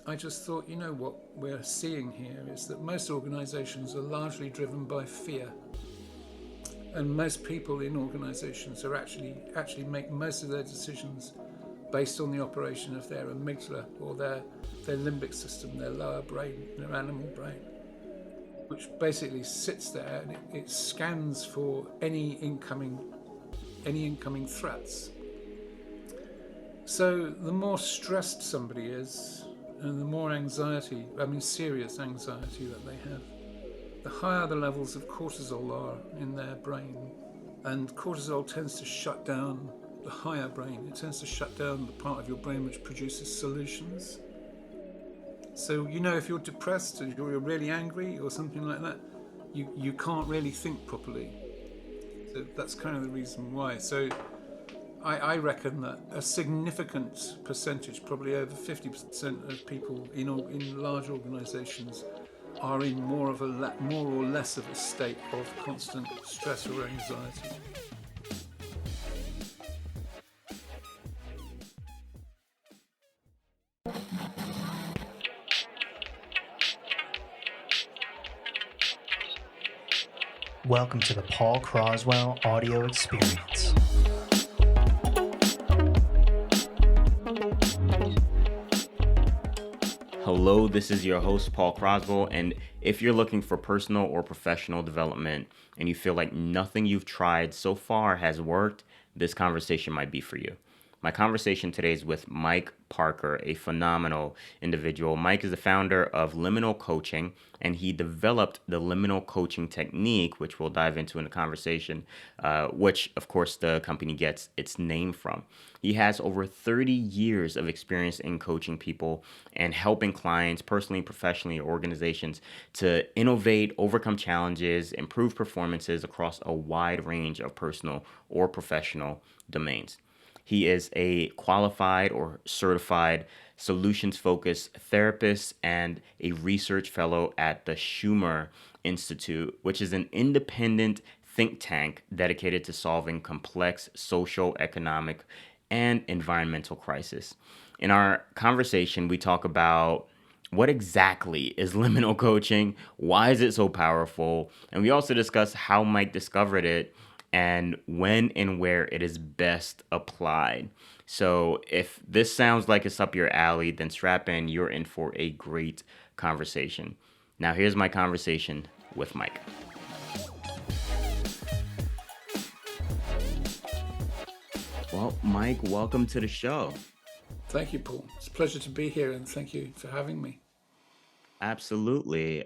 I just thought, what we're seeing here is that most organizations are largely driven by fear. And most people in organizations are actually make most of their decisions based on the operation of their amygdala or their limbic system, their lower brain, their animal brain, which basically sits there and it scans for any incoming threats. So the more stressed somebody is, and the more anxiety, serious anxiety that they have, the higher the levels of cortisol are in their brain. And cortisol tends to shut down the higher brain. It tends to shut down the part of your brain which produces solutions. So, if you're depressed or you're really angry or something like that, you can't really think properly. So that's kind of the reason why. So I reckon that a significant percentage, probably over 50% of people in large organizations are in more or less of a state of constant stress or anxiety. Welcome to the Paul Croswell audio experience. Hello, this is your host, Paul Croswell, and if you're looking for personal or professional development and you feel like nothing you've tried so far has worked, this conversation might be for you. My conversation today is with Mike Parker, a phenomenal individual. Mike is the founder of Liminal Coaching, and he developed the liminal coaching technique, which we'll dive into in the conversation, which, of course, the company gets its name from. He has over 30 years of experience in coaching people and helping clients, personally, professionally, or organizations to innovate, overcome challenges, improve performances across a wide range of personal or professional domains. He is a qualified or certified solutions focused therapist and a research fellow at the Schumacher Institute, which is an independent think tank dedicated to solving complex social, economic, and environmental crises. In our conversation, we talk about what exactly is liminal coaching, why is it so powerful, and we also discuss how Mike discovered it and when and where it is best applied. So if this sounds like it's up your alley, then strap in, you're in for a great conversation. Now here's my conversation with Mike. Well, Mike, welcome to the show. Thank you, Paul. It's a pleasure to be here, and thank you for having me. Absolutely.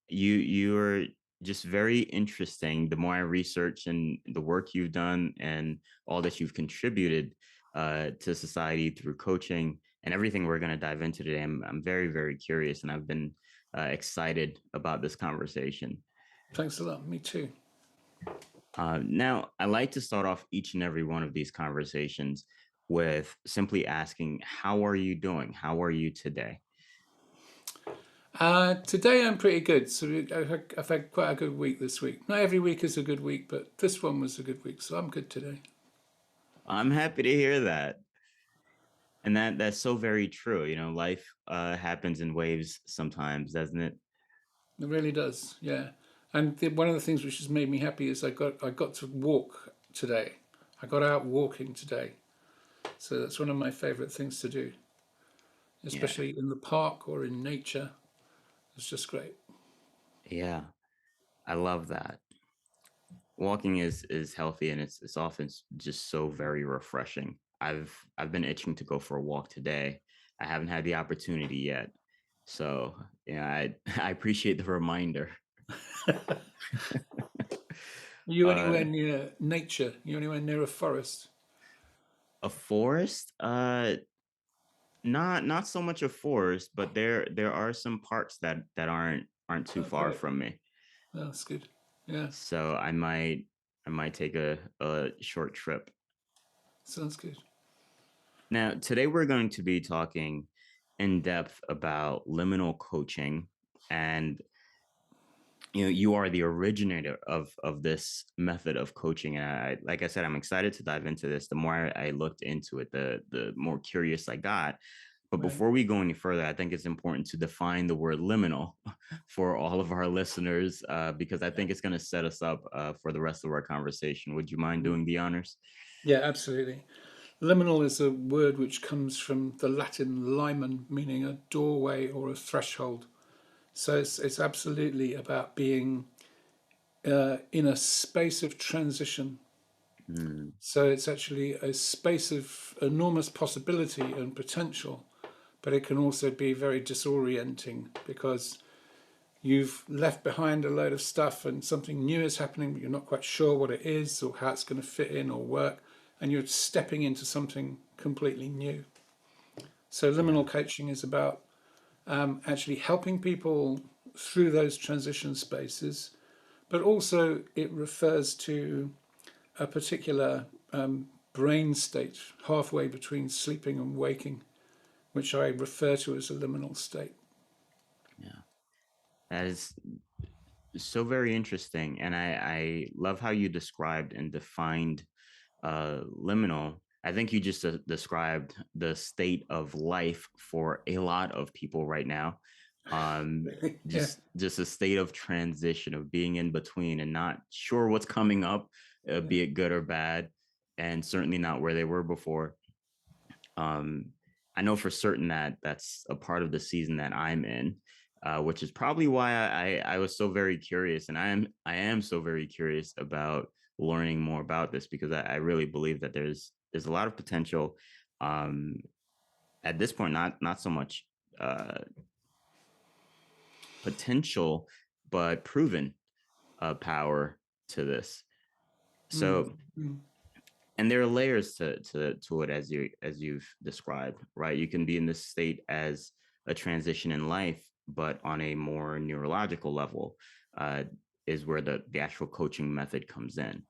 You're just very interesting. The more I research and the work you've done and all that you've contributed to society through coaching and everything we're going to dive into today, I'm very, very curious, and I've been excited about this conversation. Thanks a lot. Me too. Now, I like to start off each and every one of these conversations with simply asking, "How are you doing? How are you today?" Today I'm pretty good. So I've had quite a good week this week. Not every week is a good week, but this one was a good week, so I'm good today. I'm happy to hear that. And that's so very true. Life happens in waves sometimes, doesn't it? It really does, yeah. And one of the things which has made me happy is I got to walk today. I got out walking today, so that's one of my favourite things to do, Yeah. especially in the park or in nature. It's just great. Yeah. I love that. Walking is healthy, and it's often just so very refreshing. I've been itching to go for a walk today. I haven't had the opportunity yet. So, yeah, I I appreciate the reminder. You uh anywhere near nature? You anywhere near a forest? a forest? Not so much a forest, but there are some parks that aren't too Oh, far great. from me. Oh, that's good. Yeah, So I might take a short trip. sounds good. Now, today we're going to be talking in depth about liminal coaching, and you are the originator of this method of coaching. And like I said, I'm excited to dive into this. The more I looked into it, the more curious I got. But Right. before we go any further, I think it's important to define the word liminal for all of our listeners, because I think it's going to set us up for the rest of our conversation. Would you mind doing the honors? Yeah, absolutely. Liminal is a word which comes from the Latin limen, meaning a doorway or a threshold. So it's absolutely about being in a space of transition. Mm, So it's actually a space of enormous possibility and potential, but it can also be very disorienting because you've left behind a load of stuff and something new is happening, but you're not quite sure what it is or how it's going to fit in or work, and you're stepping into something completely new. So yeah. liminal coaching is about actually helping people through those transition spaces, but also it refers to a particular brain state halfway between sleeping and waking, which I refer to as a liminal state. Yeah. That is so very interesting. And I love how you described and defined liminal. I think you just described the state of life for a lot of people right now. Um, Yeah, just a state of transition, of being in between and not sure what's coming up, yeah, be it good or bad, and certainly not where they were before. Um, I know for certain that that's a part of the season that I'm in, which is probably why I was so very curious, and I am so very curious about learning more about this, because I really believe that there's a lot of potential. Um, at this point, not so much uh, potential, but proven power to this. mm, So, mm. and there are layers to it, as you've described, right? You can be in this state as a transition in life, but on a more neurological level, uh, is where the actual coaching method comes in.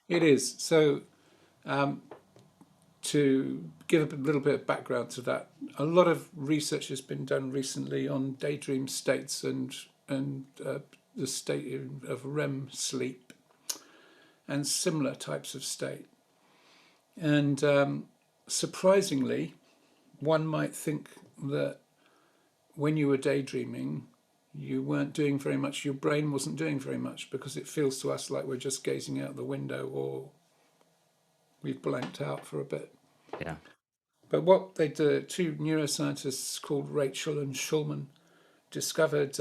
It is. So to give a little bit of background to that, a lot of research has been done recently on daydream states and the state of REM sleep and similar types of state. And surprisingly, one might think that when you were daydreaming, you weren't doing very much, your brain wasn't doing very much because it feels to us like we're just gazing out the window or we've blanked out for a bit. Yeah. But what they did, two neuroscientists called Rachel and Schulman discovered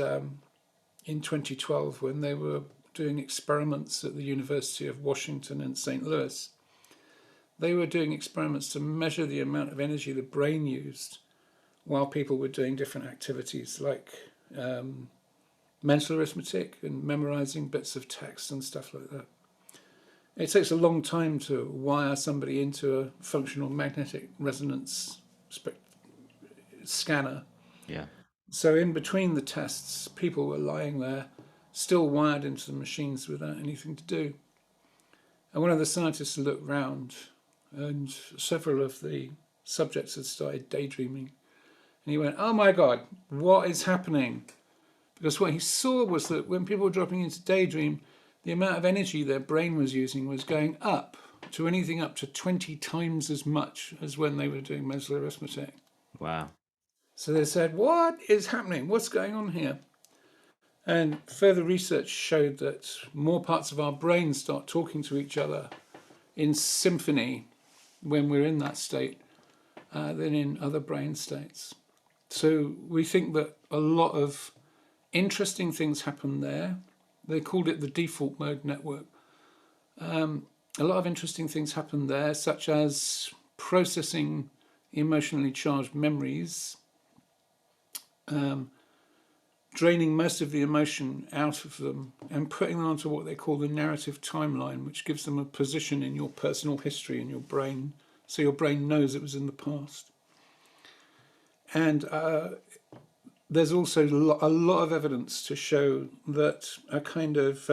in 2012 when they were doing experiments at the University of Washington in St. Louis. They were doing experiments to measure the amount of energy the brain used while people were doing different activities like mental arithmetic and memorizing bits of text and stuff like that. It takes a long time to wire somebody into a functional magnetic resonance scanner. Yeah. So, in between the tests, people were lying there, still wired into the machines without anything to do. And one of the scientists looked round, and several of the subjects had started daydreaming. And he went, "Oh my God, what is happening?" Because what he saw was that when people were dropping into daydream, the amount of energy their brain was using was going up to anything up to 20 times as much as when they were doing mental arithmetic. Wow. So they said, "What is happening? What's going on here?" And further research showed that more parts of our brain start talking to each other in symphony when we're in that state than in other brain states. So we think that a lot of interesting things happen there. They called it the default mode network. A lot of interesting things happen there, such as processing emotionally charged memories, draining most of the emotion out of them, and putting them onto what they call the narrative timeline, which gives them a position in your personal history in your brain, so your brain knows it was in the past. And there's also a lot of evidence to show that a kind of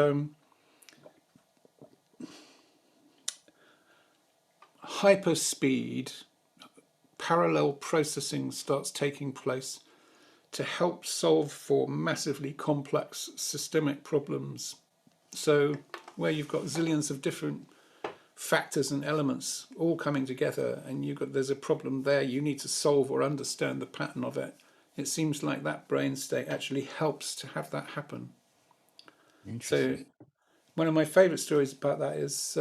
hyperspeed parallel processing starts taking place to help solve for massively complex systemic problems. So, where you've got zillions of different factors and elements all coming together, and there's a problem there you need to solve or understand the pattern of it. It seems like that brain state actually helps to have that happen. So Interesting. one of my favorite stories about that is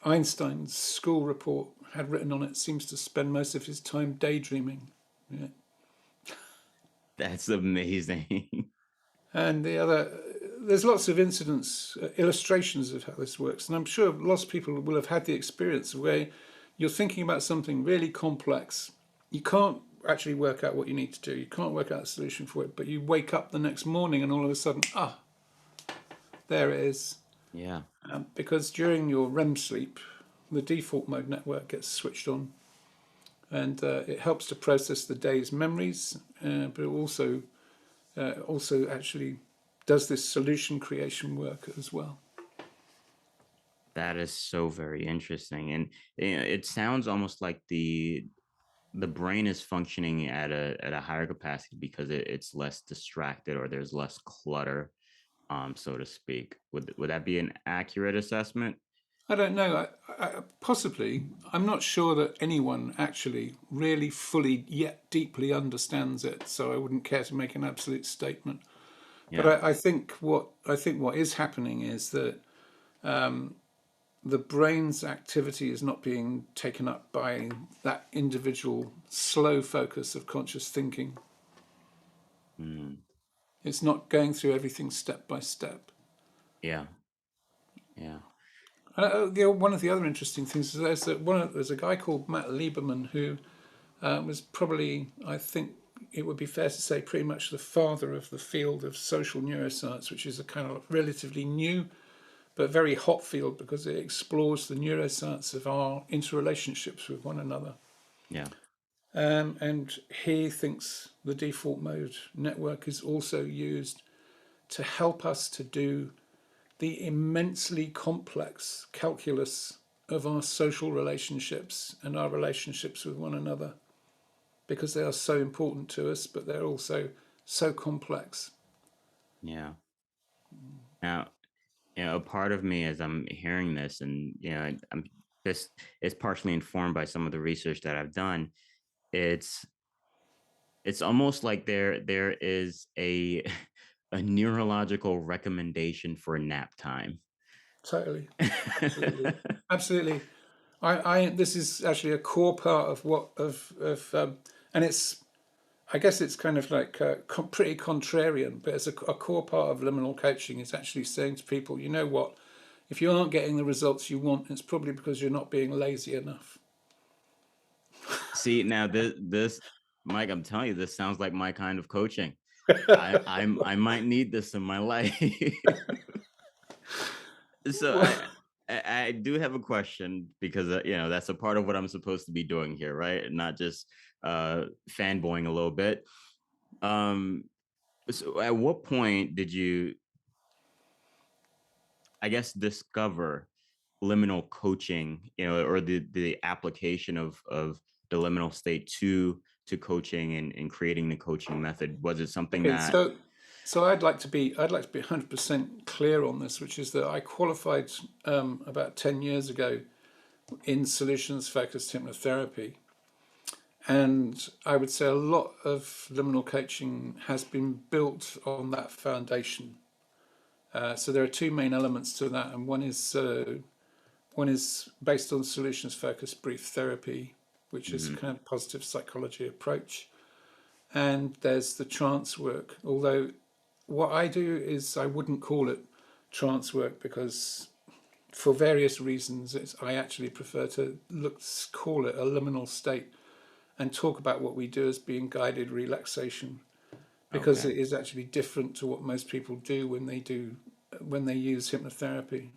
Einstein's school report had written on it, seems to spend most of his time daydreaming. Yeah. That's amazing. And there's lots of incidents, illustrations of how this works. And I'm sure lots of people will have had the experience where you're thinking about something really complex. You can't actually work out what you need to do. You can't work out a solution for it. But you wake up the next morning and all of a sudden, there it is. Yeah. Because during your REM sleep, the default mode network gets switched on. And it helps to process the day's memories, but it also actually does this solution creation work as well. That is so very interesting. And it sounds almost like the brain is functioning at a higher capacity because it's less distracted, or there's less clutter, so to speak. Would that be an accurate assessment? I don't know. Possibly. I'm not sure that anyone actually really fully yet deeply understands it. So I wouldn't care to make an absolute statement. Yeah. But I think what is happening is that the brain's activity is not being taken up by that individual slow focus of conscious thinking. Mm. It's not going through everything step by step. Yeah. Yeah. One of the other interesting things is there's a guy called Matt Lieberman who was probably, I think it would be fair to say, pretty much the father of the field of social neuroscience, which is a kind of relatively new but very hot field because it explores the neuroscience of our interrelationships with one another. Yeah. And he thinks the default mode network is also used to help us to do the immensely complex calculus of our social relationships and our relationships with one another, because they are so important to us, but they're also so complex. Yeah. Now, a part of me as I'm hearing this, and I'm this is partially informed by some of the research that I've done. It's it's almost like there is a a neurological recommendation for nap time. Totally, absolutely, absolutely. This is actually a core part of and it's, I guess it's kind of like pretty contrarian, but it's a core part of liminal coaching is actually saying to people, you know what, if you aren't getting the results you want, it's probably because you're not being lazy enough. See, now this Mike, I'm telling you, this sounds like my kind of coaching. I might need this in my life. So I do have a question, because that's a part of what I'm supposed to be doing here, right? And not just fanboying a little bit. Um, so at what point did you, I guess, discover liminal coaching, or the application of the liminal state to coaching and creating the coaching method? Was it something Okay, that so I'd like to be 100% clear on this, which is that I qualified about 10 years ago in solutions focused hypnotherapy. And I would say a lot of liminal coaching has been built on that foundation. So there are two main elements to that, and one is based on solutions focused brief therapy, which is a Mhm. kind of positive psychology approach. And there's the trance work. Although what I do is I wouldn't call it trance work because for various reasons I actually prefer to call it a liminal state and talk about what we do as being guided relaxation, because Okay. it is actually different to what most people do when they use hypnotherapy.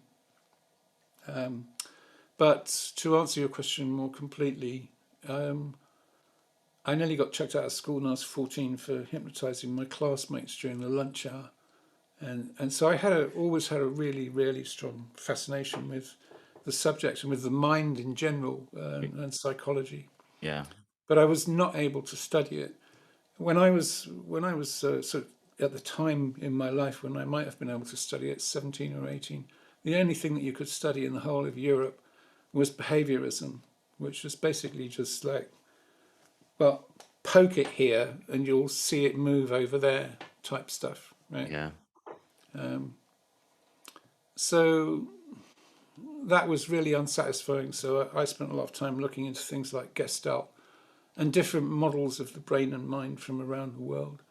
But to answer your question more completely, I nearly got chucked out of school when I was 14 for hypnotizing my classmates during the lunch hour. And so I always had a really, really strong fascination with the subject and with the mind in general, and psychology. Yeah. But I was not able to study it. When I was sort of at the time in my life when I might have been able to study it, 17 or 18, the only thing that you could study in the whole of Europe was behaviorism, which was basically just like, well, poke it here and you'll see it move over there type stuff, right? Yeah. So that was really unsatisfying. So I spent a lot of time looking into things like Gestalt and different models of the brain and mind from around the world.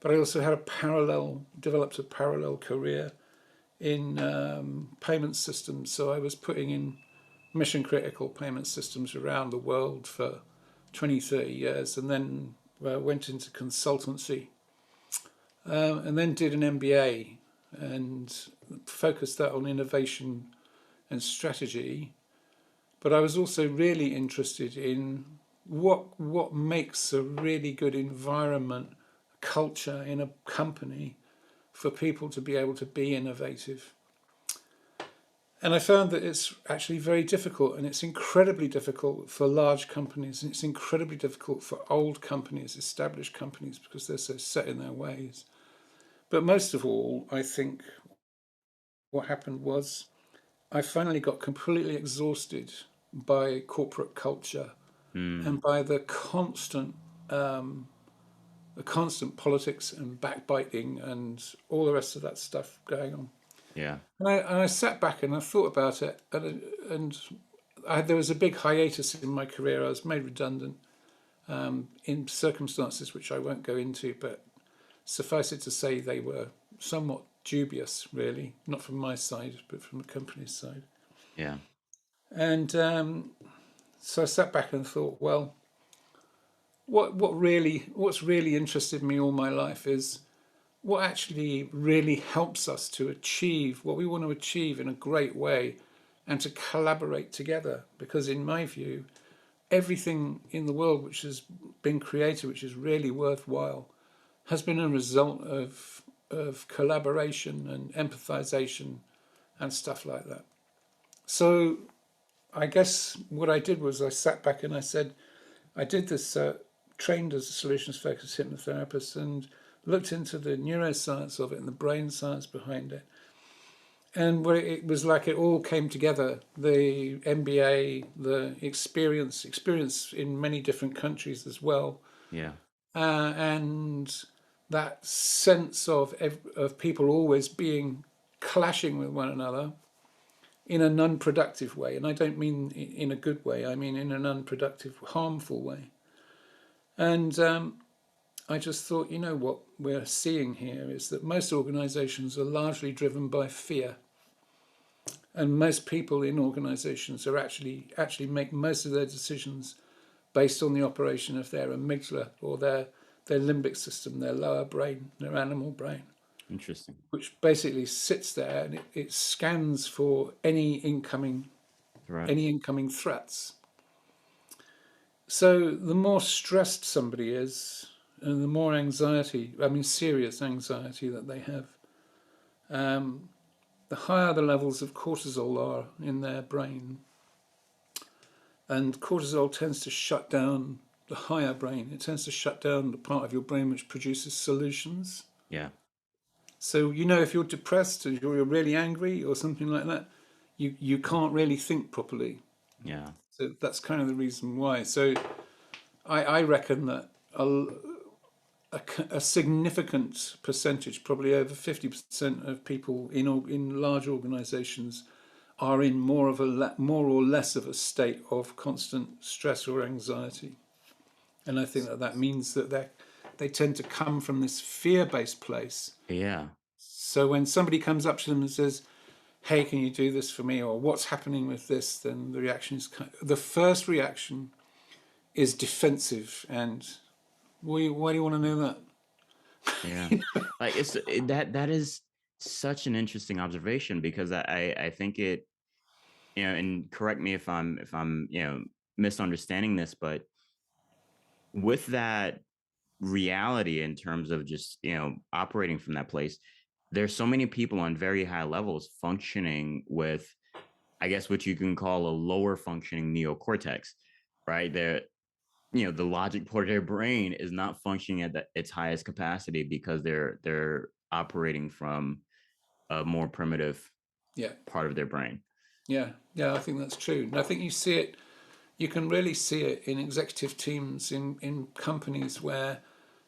But I also had developed a parallel career in payment systems. So I was putting in mission critical payment systems around the world for 20, 30 years, and then went into consultancy, and then did an MBA and focused that on innovation and strategy. But I was also really interested in what makes a really good environment, culture in a company for people to be able to be innovative. And I found that it's actually very difficult, and it's incredibly difficult for large companies, and it's incredibly difficult for old companies, established companies, because they're so set in their ways. But most of all, I think what happened was I finally got completely exhausted by corporate culture Mm. and by the constant politics and backbiting and all the rest of that stuff going on. Yeah. And I sat back and I thought about it, and there was a big hiatus in my career. I was made redundant in circumstances which I won't go into, but suffice it to say they were somewhat dubious, really, not from my side, but from the company's side. Yeah. And so I sat back and thought, well, what's really interested me all my life is what actually really helps us to achieve what we want to achieve in a great way and to collaborate together. Because in my view, everything in the world which has been created, which is really worthwhile, has been a result of collaboration and empathization and stuff like that. So I guess what I did was I sat back and I said, I did this, trained as a solutions focused hypnotherapist, and looked into the neuroscience of it and the brain science behind it. And where it was like it all came together, the MBA, the experience in many different countries as well, Yeah. and that sense of people always being clashing with one another in an unproductive way. And I don't mean in a good way, I mean in an unproductive, harmful way. And I just thought, you know, what we're seeing here is that most organizations are largely driven by fear. And most people in organizations are actually make most of their decisions based on the operation of their amygdala or their limbic system, their lower brain, their animal brain, Interesting. which basically sits there and it scans for any incoming Right. threats. So the more stressed somebody is, and the more anxiety, I mean serious anxiety that they have, the higher the levels of cortisol are in their brain. And cortisol tends to shut down the higher brain. It tends to shut down the part of your brain which produces solutions. Yeah. So, you know, if you're depressed and you're really angry or something like that, you can't really think properly. Yeah. So that's kind of the reason why. So I reckon that a significant percentage, probably over 50% of people in large organizations are in more or less of a state of constant stress or anxiety. And I think that means that they tend to come from this fear-based place. Yeah. So when somebody comes up to them and says, hey, can you do this for me? Or what's happening with this? Then the first reaction is defensive. And why do you want to know that? Yeah. Like that is such an interesting observation because I think it, and correct me if I'm misunderstanding this, but with that reality in terms of just operating from that place, there's so many people on very high levels functioning with, I guess, what you can call a lower functioning neocortex, right? The logic part of their brain is not functioning at its highest capacity because they're operating from a more primitive Yeah. part of their brain. Yeah, I think that's true. And I think you see it, you can really see it in executive teams, in companies where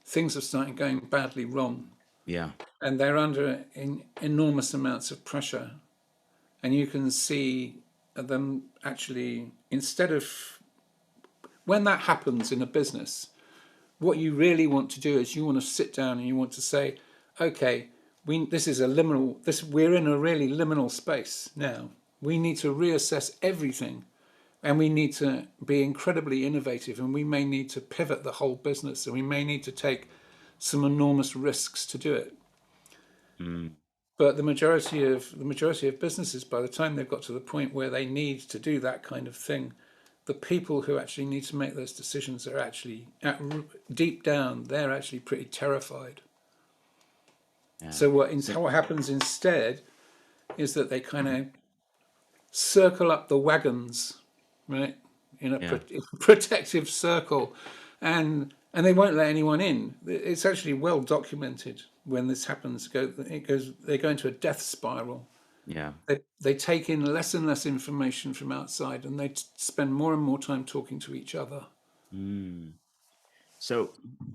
things are starting going badly wrong Yeah. and they're under enormous amounts of pressure. And you can see them actually, instead of, when that happens in a business, what you really want to do is you want to sit down and you want to say, okay, this is a liminal, we're in a really liminal space now. We need to reassess everything and we need to be incredibly innovative and we may need to pivot the whole business and we may need to take some enormous risks to do it. Mm. But the majority of businesses, by the time they've got to the point where they need to do that kind of thing, the people who actually need to make those decisions are actually deep down, they're actually pretty terrified. Yeah. So what So what happens instead is that they kind of circle up the wagons, right, in a yeah. protective circle, and they won't let anyone in. It's actually well documented when this happens. They go into a death spiral. Yeah. They take in less and less information from outside, and they spend more and more time talking to each other. Mm. So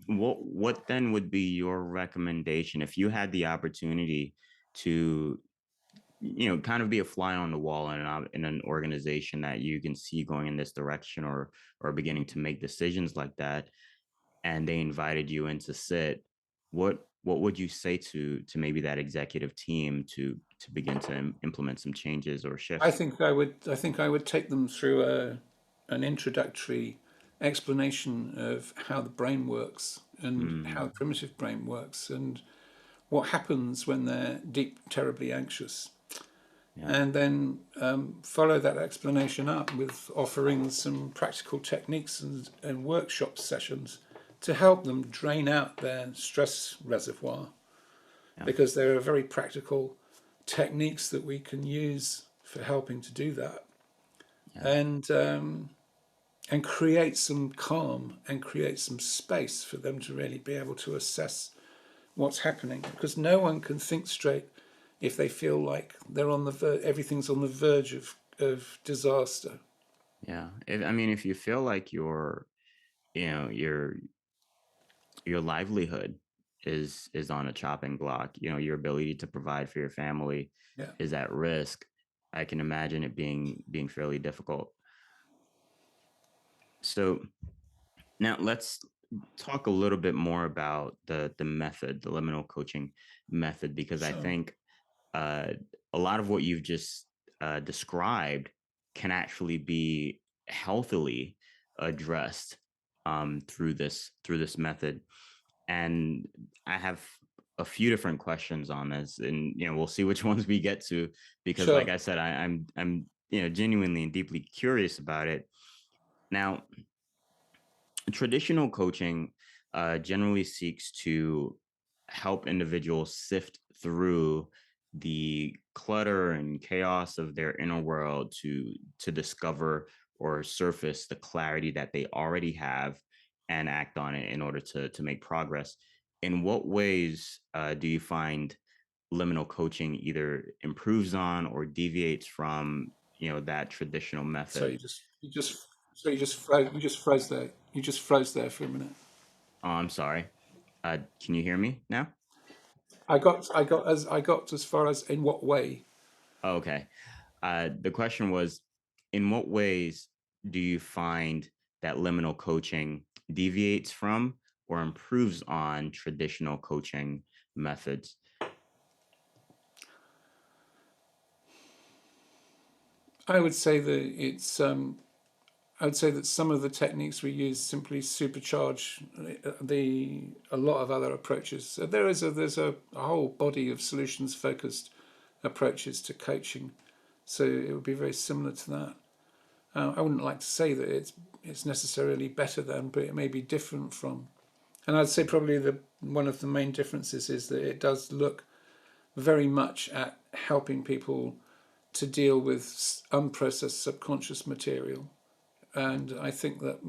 what then would be your recommendation if you had the opportunity to, kind of be a fly on the wall in an organization that you can see going in this direction, or beginning to make decisions like that, and they invited you in to sit, what would you say to maybe that executive team to begin to implement some changes or I shifts? think I would. I think I would take them through an introductory explanation of how the brain works and how the Mm, primitive brain works and what happens when they're deep, terribly anxious, yeah. and then follow that explanation up with offering some practical techniques and workshop sessions to help them drain out their stress reservoir, Yeah. because there are very practical techniques that we can use for helping to do that, Yeah. and create some calm and create some space for them to really be able to assess what's happening, because no one can think straight if they feel like they're on the everything's on the verge of disaster. Yeah. I mean, if you feel like you know, your livelihood is on a chopping block, your ability to provide for your family Yeah. is at risk, I can imagine it being fairly difficult. So now let's talk a little bit more about the method, the liminal coaching method, because I So think uh, a lot of what you've just described can actually be healthily addressed through this method. And I have a few different questions on this, and we'll see which ones we get to, because, like sure. I said, I'm genuinely and deeply curious about it. Now, traditional coaching generally seeks to help individuals sift through the clutter and chaos of their inner world to discover or surface the clarity that they already have and act on it in order to make progress. In what ways do you find liminal coaching either improves on or deviates from that traditional So method? you just froze there. You just froze there for a minute. Oh, I'm sorry. Can you hear me now? I got as far as in what way. Oh, okay. The question was, in what ways do you find that liminal coaching deviates from or improves on traditional coaching methods? I would say that it's I would say that some of the techniques we use simply supercharge the a lot of other approaches. So there's a whole body of solutions focused approaches to coaching. So it would be very similar to that. I wouldn't like to say that it's necessarily better than, but it may be different from. And I'd say probably the one of the main differences is that it does look very much at helping people to deal with unprocessed subconscious material. And I think that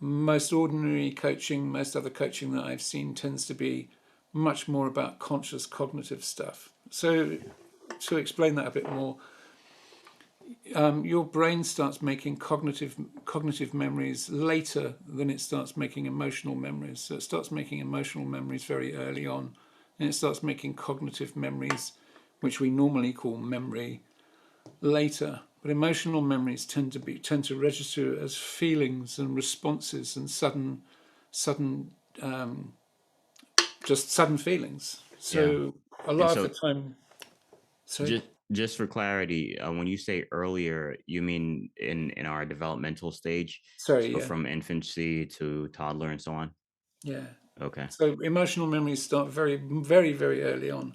most ordinary coaching, most other coaching that I've seen tends to be much more about conscious cognitive stuff. So Yeah. to explain that a bit more, Your brain starts making cognitive memories later than it starts making emotional memories. So it starts making emotional memories very early on, and it starts making cognitive memories, which we normally call memory, later. But emotional memories tend to register as feelings and responses and sudden just sudden feelings. Yeah. So a And lot of the so time, sorry, just for clarity, when you say earlier, you mean in our developmental stage, so yeah, from infancy to toddler and so on? yeah. Okay. So emotional memories start very early on,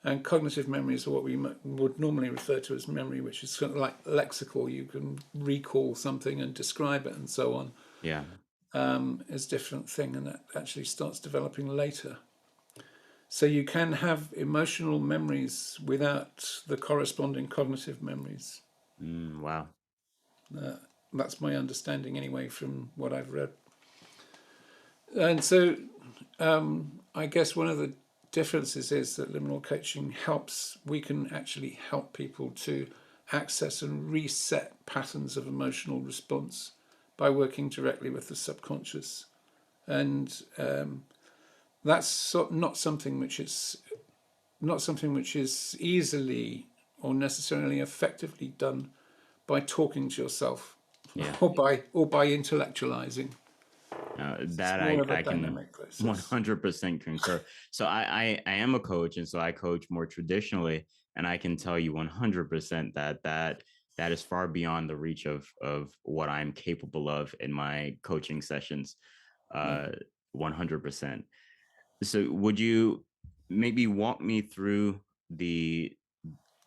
and cognitive memories are what we would normally refer to as memory, which is sort of like lexical. You can recall something and describe it and so on. Yeah. Is a different thing, and that actually starts developing later. So you can have emotional memories without the corresponding cognitive memories. Wow. That's my understanding anyway from what I've read. And so I guess one of the differences is that liminal coaching we can actually help people to access and reset patterns of emotional response by working directly with the subconscious. And that's not something which is easily or necessarily effectively done by talking to yourself Yeah. or by intellectualizing. It's That more of a I can dynamic process. 100% concur. So I am a coach, and so I coach more traditionally, and I can tell you 100% that is far beyond the reach of what I'm capable of in my coaching sessions. Yeah. Uh, 100%. So would you maybe walk me through the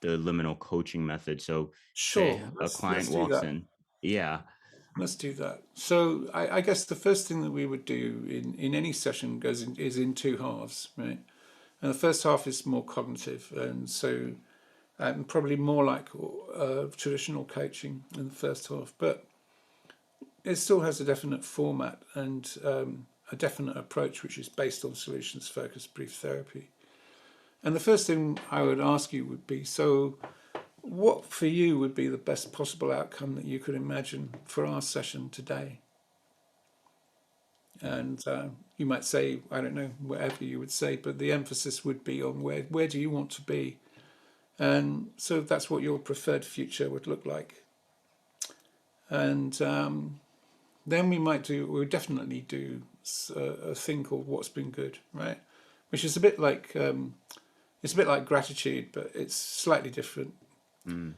liminal coaching method? So say Sure. a Let's client do walks that. in. Yeah. Let's do that. So I guess the first thing that we would do in any session is in two halves, right? And the first half is more cognitive, and so probably more like traditional coaching in the first half, but it still has a definite format and a definite approach, which is based on solutions-focused brief therapy. And the first thing I would ask you would be, so what for you would be the best possible outcome that you could imagine for our session today? And you might say, I don't know, whatever you would say, but the emphasis would be on where do you want to be? And so that's what your preferred future would look like. And then we would definitely do a thing called what's been good, right? Which is it's a bit like gratitude, but it's slightly different. Mm,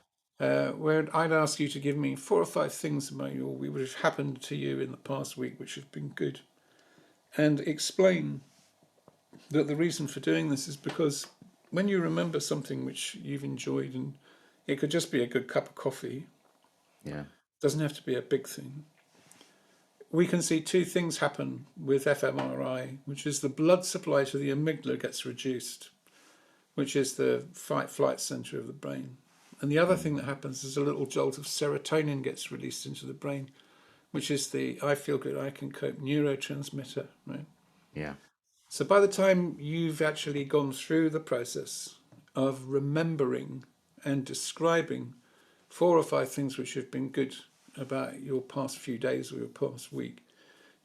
Where I'd ask you to give me 4 or 5 things about you, or we would have happened to you in the past week, which have been good, and explain that the reason for doing this is because when you remember something which you've enjoyed, and it could just be a good cup of coffee, yeah. doesn't have to be a big thing. We can see 2 things happen with fMRI, which is the blood supply to the amygdala gets reduced, which is the fight-flight center of the brain. And the other thing that happens is a little jolt of serotonin gets released into the brain, which is the I feel good, I can cope neurotransmitter, right? Yeah. So by the time you've actually gone through the process of remembering and describing 4 or 5 things which have been good about your past few days or your past week,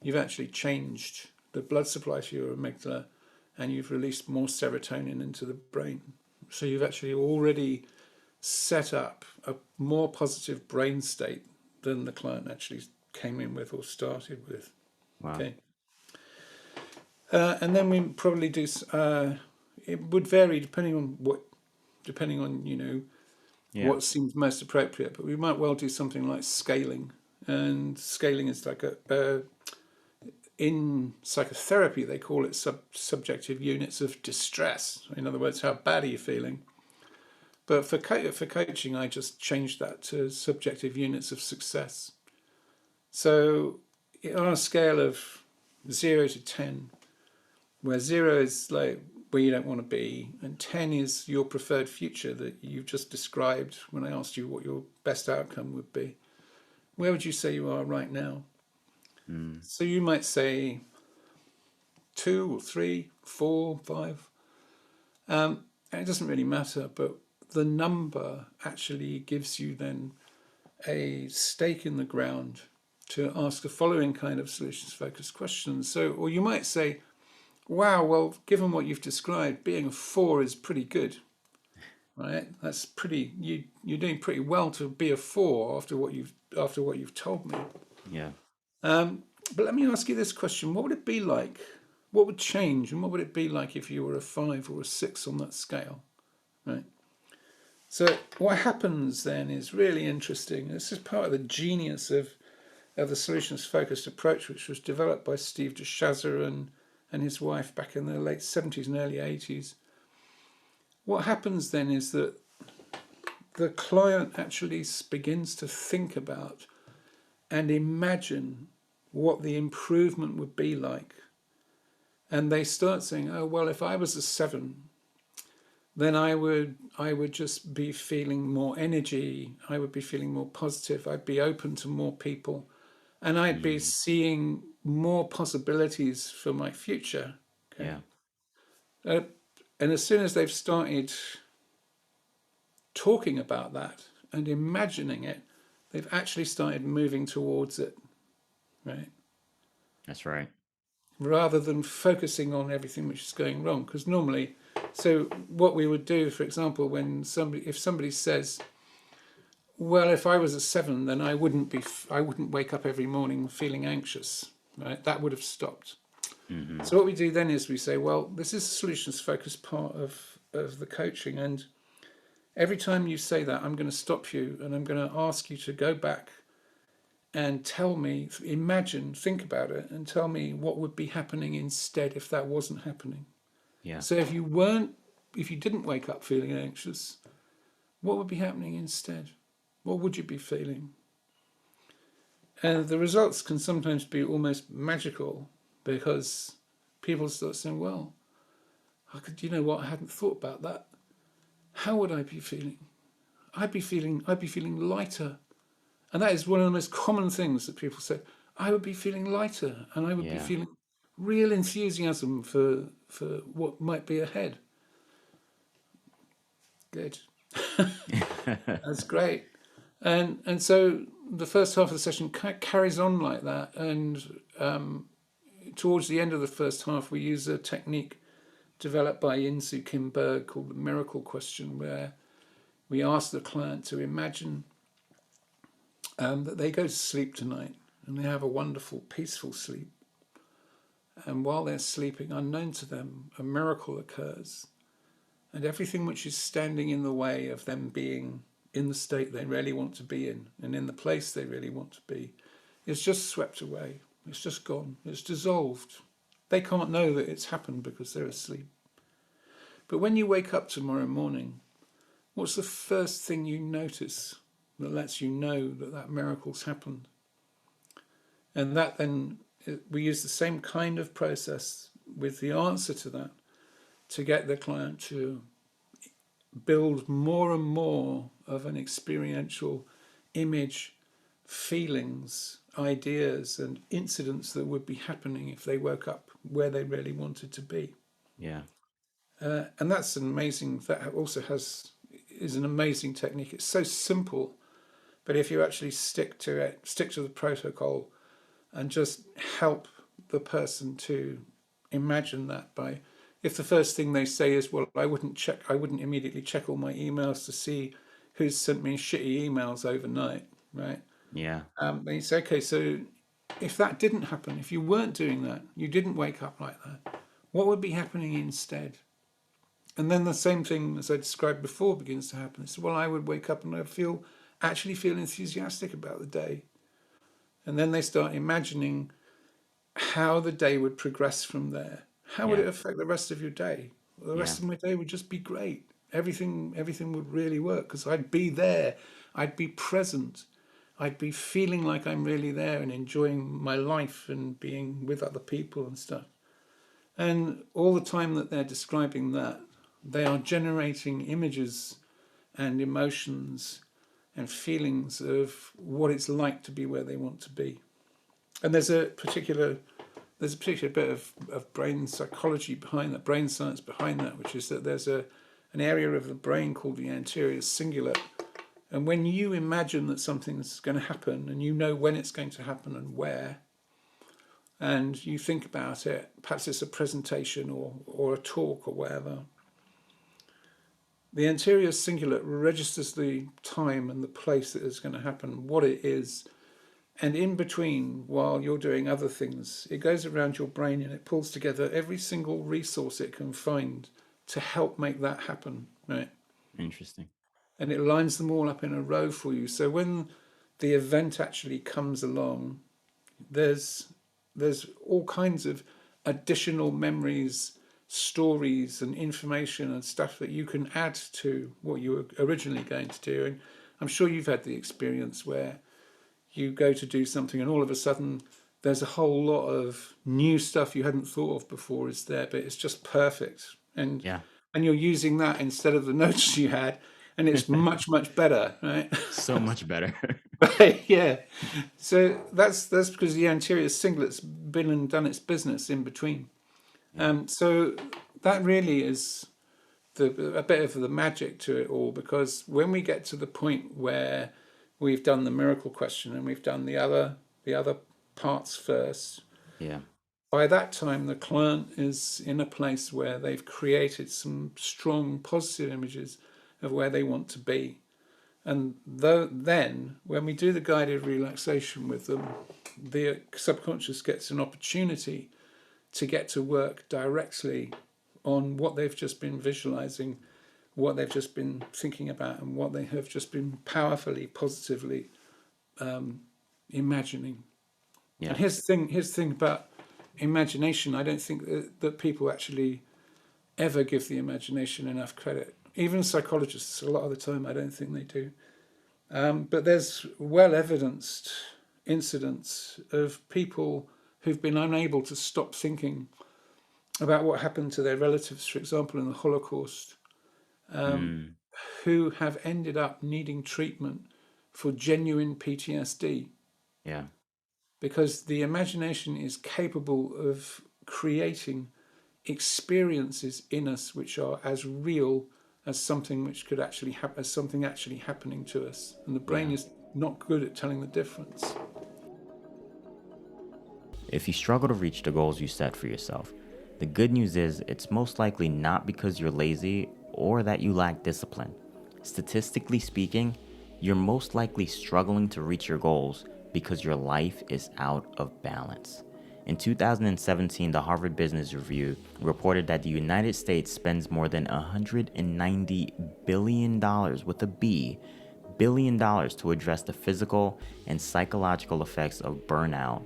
you've actually changed the blood supply to your amygdala and you've released more serotonin into the brain. So you've actually already set up a more positive brain state than the client actually came in with or started with. Wow. Okay. And then we probably do. It would vary depending on Yeah. what seems most appropriate. But we might well do something like scaling, and scaling is like in psychotherapy they call it subjective units of distress. In other words, how bad are you feeling? But for coaching, I just changed that to subjective units of success. So on a scale of 0 to 10, where 0 is like where you don't want to be, and 10 is your preferred future that you've just described when I asked you what your best outcome would be, where would you say you are right now? Mm, So you might say 2 or 3, 4, 5. And it doesn't really matter, but the number actually gives you then a stake in the ground to ask the following kind of solutions focused questions. So, or you might say, wow, well, given what you've described, being a 4 is pretty good, right? That's pretty, you're doing pretty well to be a 4 after what you've told me. Yeah. But let me ask you this question. What would it be like? What would change, and what would it be like if you were a 5 or a 6 on that scale, right? So what happens then is really interesting. This is part of the genius of the solutions-focused approach, which was developed by Steve DeShazer and his wife back in the late 70s and early 80s. What happens then is that the client actually begins to think about and imagine what the improvement would be like. And they start saying, oh, well, if I was a 7, then I would just be feeling more energy. I would be feeling more positive. I'd be open to more people. And I'd be seeing more possibilities for my future. Okay? Yeah. And as soon as they've started talking about that and imagining it, they've actually started moving towards it, right? That's right. Rather than focusing on everything which is going wrong. Because normally, so what we would do, for example, if somebody says, well, if I was a 7, then I wouldn't wake up every morning feeling anxious, right? That would have stopped. Mm-hmm. So what we do then is we say, well, this is a solutions focused part of the coaching, and every time you say that, I'm going to stop you and I'm going to ask you to go back and tell me, imagine, think about it, and tell me what would be happening instead if that wasn't happening. Yeah. So if you didn't wake up feeling anxious, what would be happening instead? What would you be feeling? And the results can sometimes be almost magical, because people start saying, well, you know what, I hadn't thought about that. How would I be feeling? I'd be feeling lighter. And that is one of the most common things that people say. I would be feeling lighter, and I would be feeling real enthusiasm for what might be ahead. Good. That's great. And so the first half of the session carries on like that. And towards the end of the first half, we use a technique developed by Insoo Kim Berg called the miracle question, where we ask the client to imagine that they go to sleep tonight and they have a wonderful, peaceful sleep. And while they're sleeping, unknown to them, a miracle occurs. And everything which is standing in the way of them being in the state they really want to be in and in the place they really want to be is just swept away. It's just gone. It's dissolved. They can't know that it's happened because they're asleep. But when you wake up tomorrow morning, what's the first thing you notice that lets you know that miracle's happened? And that then, we use the same kind of process with the answer to that to get the client to build more and more of an experiential image, feelings, ideas, and incidents that would be happening if they woke up where they really wanted to be. Yeah. And that's that also is an amazing technique. It's so simple, but if you actually stick to it, stick to the protocol, and just help the person to imagine that by, if the first thing they say is, well, I wouldn't immediately check all my emails to see who's sent me shitty emails overnight, right? Yeah. And you say, okay, so if that didn't happen, if you weren't doing that, you didn't wake up like that, what would be happening instead? And then the same thing as I described before begins to happen. It's, well, I would wake up and I'd actually feel enthusiastic about the day. And then they start imagining how the day would progress from there. How would it affect the rest of your day? Well, the rest of my day would just be great. Everything would really work because I'd be there. I'd be present. I'd be feeling like I'm really there and enjoying my life and being with other people and stuff. And all the time that they're describing that, they are generating images and emotions and feelings of what it's like to be where they want to be. And there's a particular bit of brain psychology behind that, brain science behind that, which is that there's a an area of the brain called the anterior cingulate. And when you imagine that something's going to happen and you know when it's going to happen and where, and you think about it, perhaps it's a presentation or a talk or whatever, the anterior cingulate registers the time and the place that it's going to happen, what it is. And in between, while you're doing other things, it goes around your brain and it pulls together every single resource it can find to help make that happen, right? Interesting. And it lines them all up in a row for you. So when the event actually comes along, there's all kinds of additional memories, stories, and information and stuff that you can add to what you were originally going to do. And I'm sure you've had the experience where you go to do something and all of a sudden there's a whole lot of new stuff you hadn't thought of before is there, but it's just perfect. Yeah. And you're using that instead of the notes you had, and it's much better, right? So much better. Right, yeah. So that's because the anterior cingulate's been and done its business in between. Yeah. So that really is a bit of the magic to it all, because when we get to the point where we've done the miracle question and we've done the other parts first, Yeah. by that time the client is in a place where they've created some strong positive images of where they want to be. And then when we do the guided relaxation with them, the subconscious gets an opportunity to get to work directly on what they've just been visualizing, what they've just been thinking about, and what they have just been powerfully, positively imagining. Yeah. And here's the thing about imagination. I don't think that people actually ever give the imagination enough credit. Even psychologists, a lot of the time, I don't think they do. But there's well evidenced incidents of people who've been unable to stop thinking about what happened to their relatives, for example, in the Holocaust, who have ended up needing treatment for genuine PTSD, Yeah. because the imagination is capable of creating experiences in us which are as real as something which could actually happen, as something actually happening to us, and the brain Yeah. is not good at telling the difference. If you struggle to reach the goals you set for yourself, the good news is it's most likely not because you're lazy or that you lack discipline. Statistically speaking, you're most likely struggling to reach your goals because your life is out of balance. In 2017, the Harvard Business Review reported that the United States spends more than $190 billion with a B, billion dollars to address the physical and psychological effects of burnout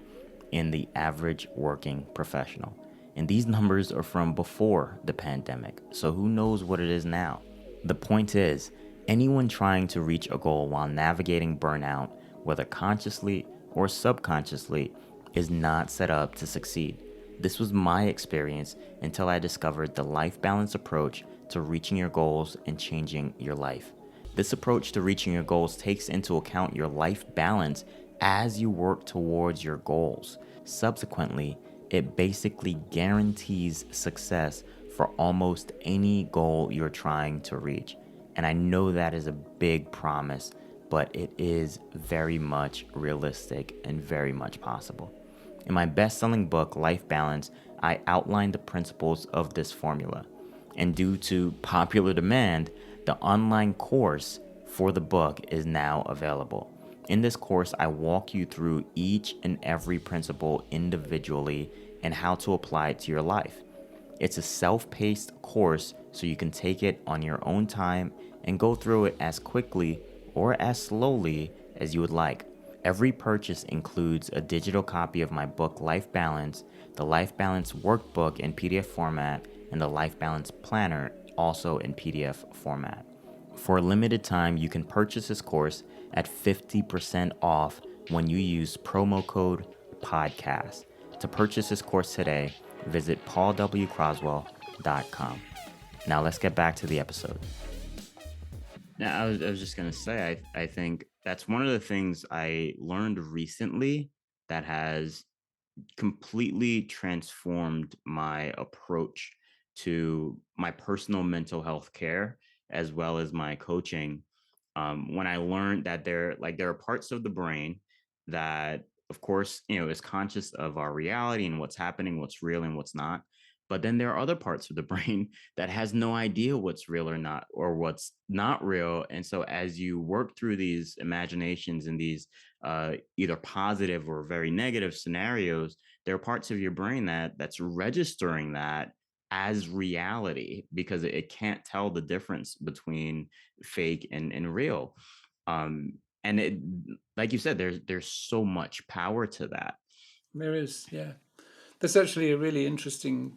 in the average working professional. And these numbers are from before the pandemic, so who knows what it is now. The point is, anyone trying to reach a goal while navigating burnout, whether consciously or subconsciously, is not set up to succeed. This was my experience until I discovered the life balance approach to reaching your goals and changing your life. This approach to reaching your goals takes into account your life balance as you work towards your goals. Subsequently, it basically guarantees success for almost any goal you're trying to reach. And I know that is a big promise, but it is very much realistic and very much possible. In my best-selling book, Life Balance, I outlined the principles of this formula. And due to popular demand, the online course for the book is now available. In this course, I walk you through each and every principle individually and how to apply it to your life. It's a self-paced course, so you can take it on your own time and go through it as quickly or as slowly as you would like. Every purchase includes a digital copy of my book, Life Balance, the Life Balance workbook in PDF format, and the Life Balance planner, also in PDF format. For a limited time, you can purchase this course at 50% off when you use promo code PODCAST. To purchase this course today, visit paulwcroswell.com. Now let's get back to the episode. Now, I was just going to say, I think that's one of the things I learned recently that has completely transformed my approach to my personal mental health care as well as my coaching, when I learned that there are parts of the brain that, of course, is conscious of our reality and what's happening, what's real and what's not. But then there are other parts of the brain that has no idea what's real or not, or what's not real. And so as you work through these imaginations and these either positive or very negative scenarios, there are parts of your brain that's registering that as reality because it can't tell the difference between fake and real. And it, like you said, there's so much power to that. There is, yeah. There's actually a really interesting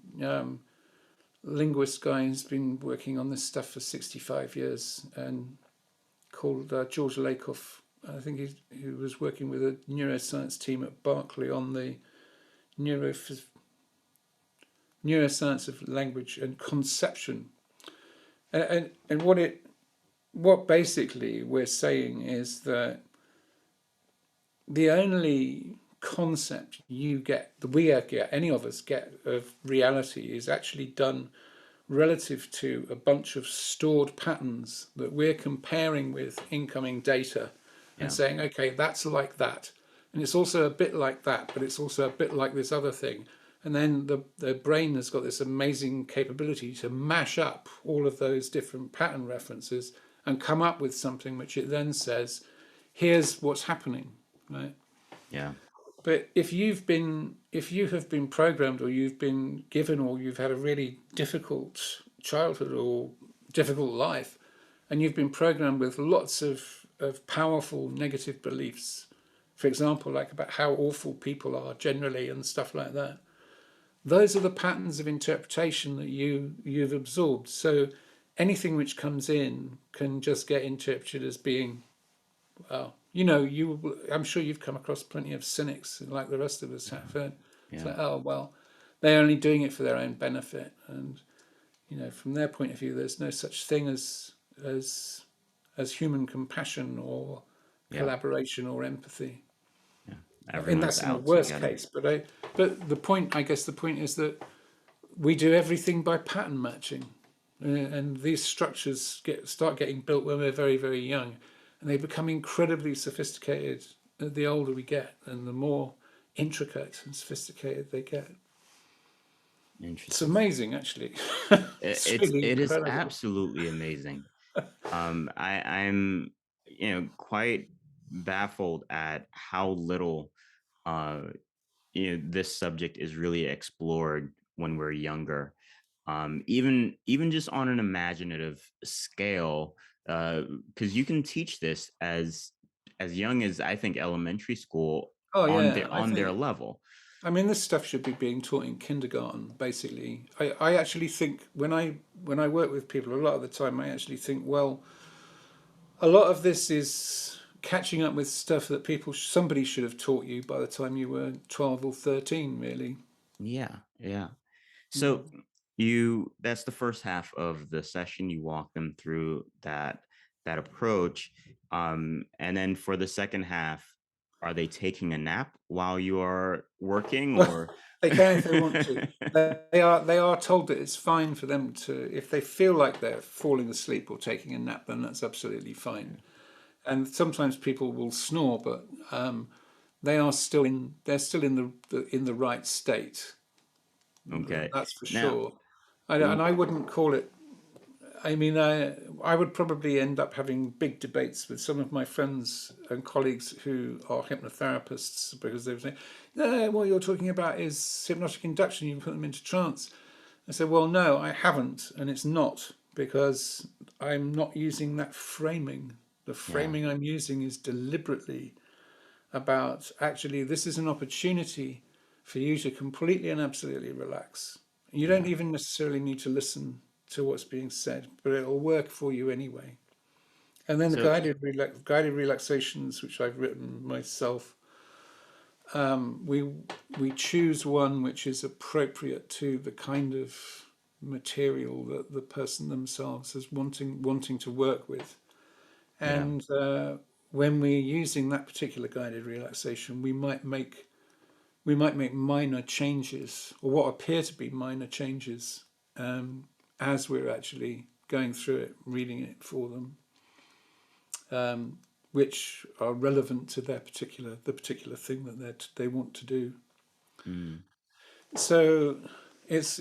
linguist guy who's been working on this stuff for 65 years and called George Lakoff. I think he was working with a neuroscience team at Berkeley on the neuroscience of language and conception. And what basically we're saying is that the only concept you get, that we get, any of us get of reality is actually done relative to a bunch of stored patterns that we're comparing with incoming data and Yeah. saying, okay, that's like that. And it's also a bit like that, but it's also a bit like this other thing. And then the brain has got this amazing capability to mash up all of those different pattern references and come up with something which it then says, here's what's happening, right? Yeah. But if you have been programmed, or you've been given, or you've had a really difficult childhood or difficult life, and you've been programmed with lots of powerful negative beliefs, for example, like about how awful people are generally and stuff like that, those are the patterns of interpretation that you've absorbed. So anything which comes in can just get interpreted as being, well, I'm sure you've come across plenty of cynics like the rest of us have. It's Yeah. like, oh well, they're only doing it for their own benefit, and from their point of view, there's no such thing as as human compassion or Yeah. collaboration or empathy. Yeah. And Everyone's that's in the out to worst get him. case. But the point, I guess, the point is that we do everything by pattern matching. And these structures start getting built when we're very, very young, and they become incredibly sophisticated the older we get, and the more intricate and sophisticated they get. It's Interesting. amazing, actually. It's really It is incredible. absolutely amazing. I'm quite baffled at how little uh this subject is really explored when we're younger. Even just on an imaginative scale, because you can teach this as young as I think elementary school Oh on yeah, their I on their think. level. I mean, this stuff should be being taught in kindergarten, basically. I actually think when I work with people, a lot of the time, I actually think, well, a lot of this is catching up with stuff that somebody should have taught you by the time you were 12 or 13, really. Yeah, yeah. So Mm. you that's the first half of the session. You walk them through that approach. And then for the second half, are they taking a nap while you are working or They can if they want to. They are told that it's fine for them to, if they feel like they're falling asleep or taking a nap, then that's absolutely fine. And sometimes people will snore, but they're still in the right state. okay. That's for Now, sure. And w- I wouldn't call it. I mean, I would probably end up having big debates with some of my friends and colleagues who are hypnotherapists, because they would say, no, what you're talking about is hypnotic induction. You put them into trance. I said, well, no, I haven't. And it's not, because I'm not using that framing. The yeah, framing I'm using is deliberately about, actually, this is an opportunity for you to completely and absolutely relax. You don't yeah. even necessarily need to listen to what's being said, but it'll work for you anyway. And then the So guided relaxations, which I've written myself, we we choose one which is appropriate to the kind of material that the person themselves is wanting to work with. yeah, And when we're using that particular guided relaxation, we might make minor changes, or what appear to be minor changes, as we're actually going through it, reading it for them, which are relevant to the particular thing that they want to do. Mm. So that's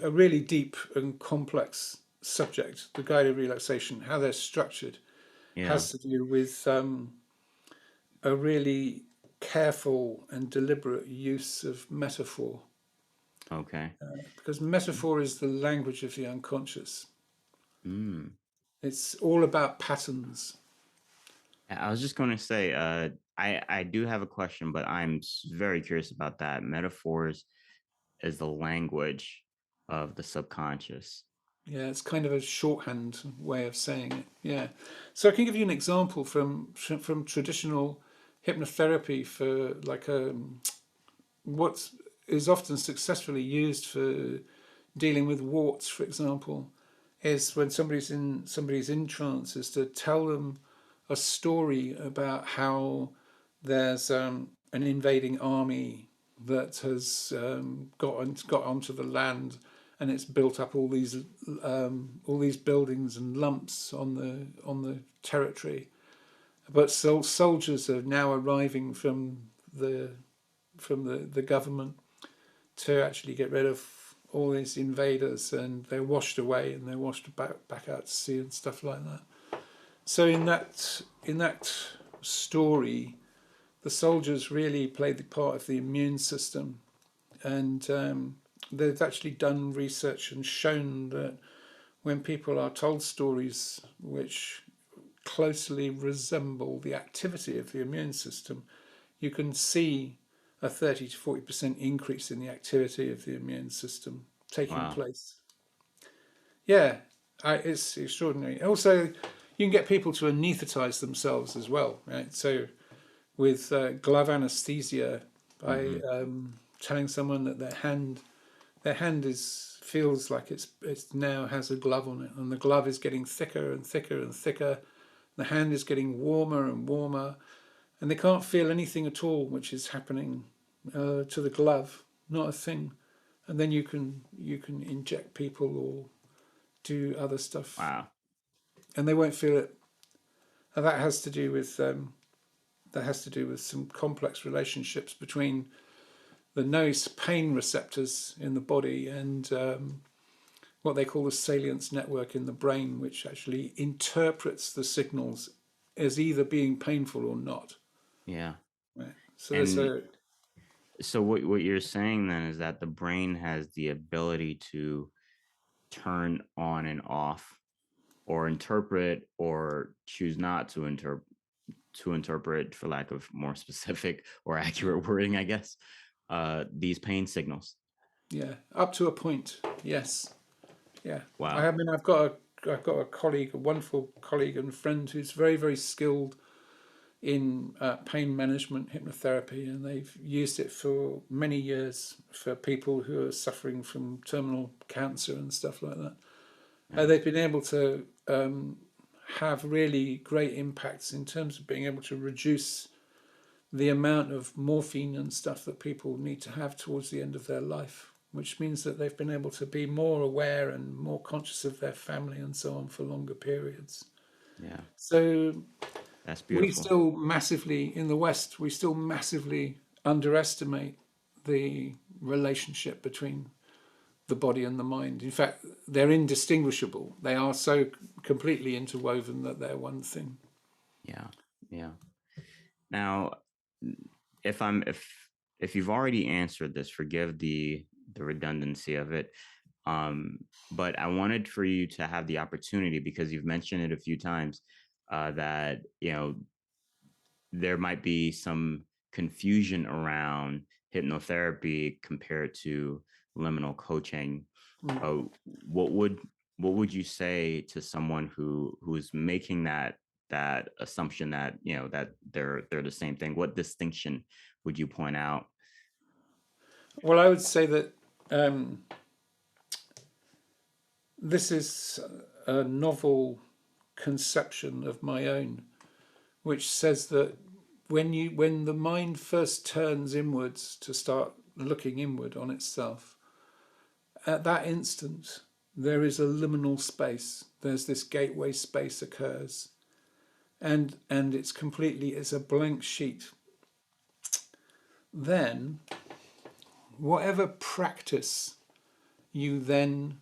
a really deep and complex subject. The guided relaxation, how they're structured, Yeah. has to do with a really careful and deliberate use of metaphor, Okay. because metaphor is the language of the unconscious. Mm. It's all about patterns. I was just going to say, I do have a question, but I'm very curious about that. Metaphors is the language of the subconscious. Yeah, it's kind of a shorthand way of saying it. Yeah, so I can give you an example from traditional hypnotherapy for like what is often successfully used for dealing with warts, for example, is when somebody's in trance, is to tell them a story about how there's an invading army that has got onto the land, and it's built up all these buildings and lumps on the territory. But soldiers are now arriving the the government to actually get rid of all these invaders, and they're washed away and they're washed back out to sea and stuff like that. So in that story, the soldiers really played the part of the immune system, and they've actually done research and shown that when people are told stories which closely resemble the activity of the immune system, you can see a 30 to 40% increase in the activity of the immune system taking Wow. place. Yeah, it's extraordinary. Also, you can get people to anaesthetize themselves as well, right? So with glove anesthesia, by Hmm. telling someone that their hand feels like it's now has a glove on it, and the glove is getting thicker and thicker and thicker. The hand is getting warmer and warmer, and they can't feel anything at all which is happening to the glove, not a thing. And then you can inject people or do other stuff, Wow. and they won't feel it. And that has to do with some complex relationships between the nose pain receptors in the body and what they call the salience network in the brain, which actually interprets the signals as either being painful or not. Yeah. Right? So there's And a so what you're saying then is that the brain has the ability to turn on and off, or interpret, or choose not to interpret, for lack of more specific or accurate wording, I guess, these pain signals. yeah, up to a point. Yes, yeah. Wow. I've got a colleague, a wonderful colleague and friend who's very very skilled in pain management hypnotherapy, and they've used it for many years for people who are suffering from terminal cancer and stuff like that. They've Nice. been able to have really great impacts in terms of being able to reduce the amount of morphine and stuff that people need to have towards the end of their life, which means that they've been able to be more aware and more conscious of their family and so on for longer periods. Yeah. So That's we beautiful. still massively, in the West, we still massively underestimate the relationship between the body and the mind. In fact, they're indistinguishable. They are so completely interwoven that they're one thing. Yeah. Yeah. Now, if I'm if you've already answered this, forgive the redundancy of it. Um, but I wanted for you to have the opportunity, because you've mentioned it a few times, that there might be some confusion around hypnotherapy compared to liminal coaching. Mm. Uh, what would what would you say to someone who's making that assumption that that they're the same thing? What distinction would you point out? Well, I would say that um, this is a novel conception of my own, which says that when the mind first turns inwards to start looking inward on itself, At that instant, there is a liminal space. There's this gateway space occurs, and it's a blank sheet. Then, whatever practice you then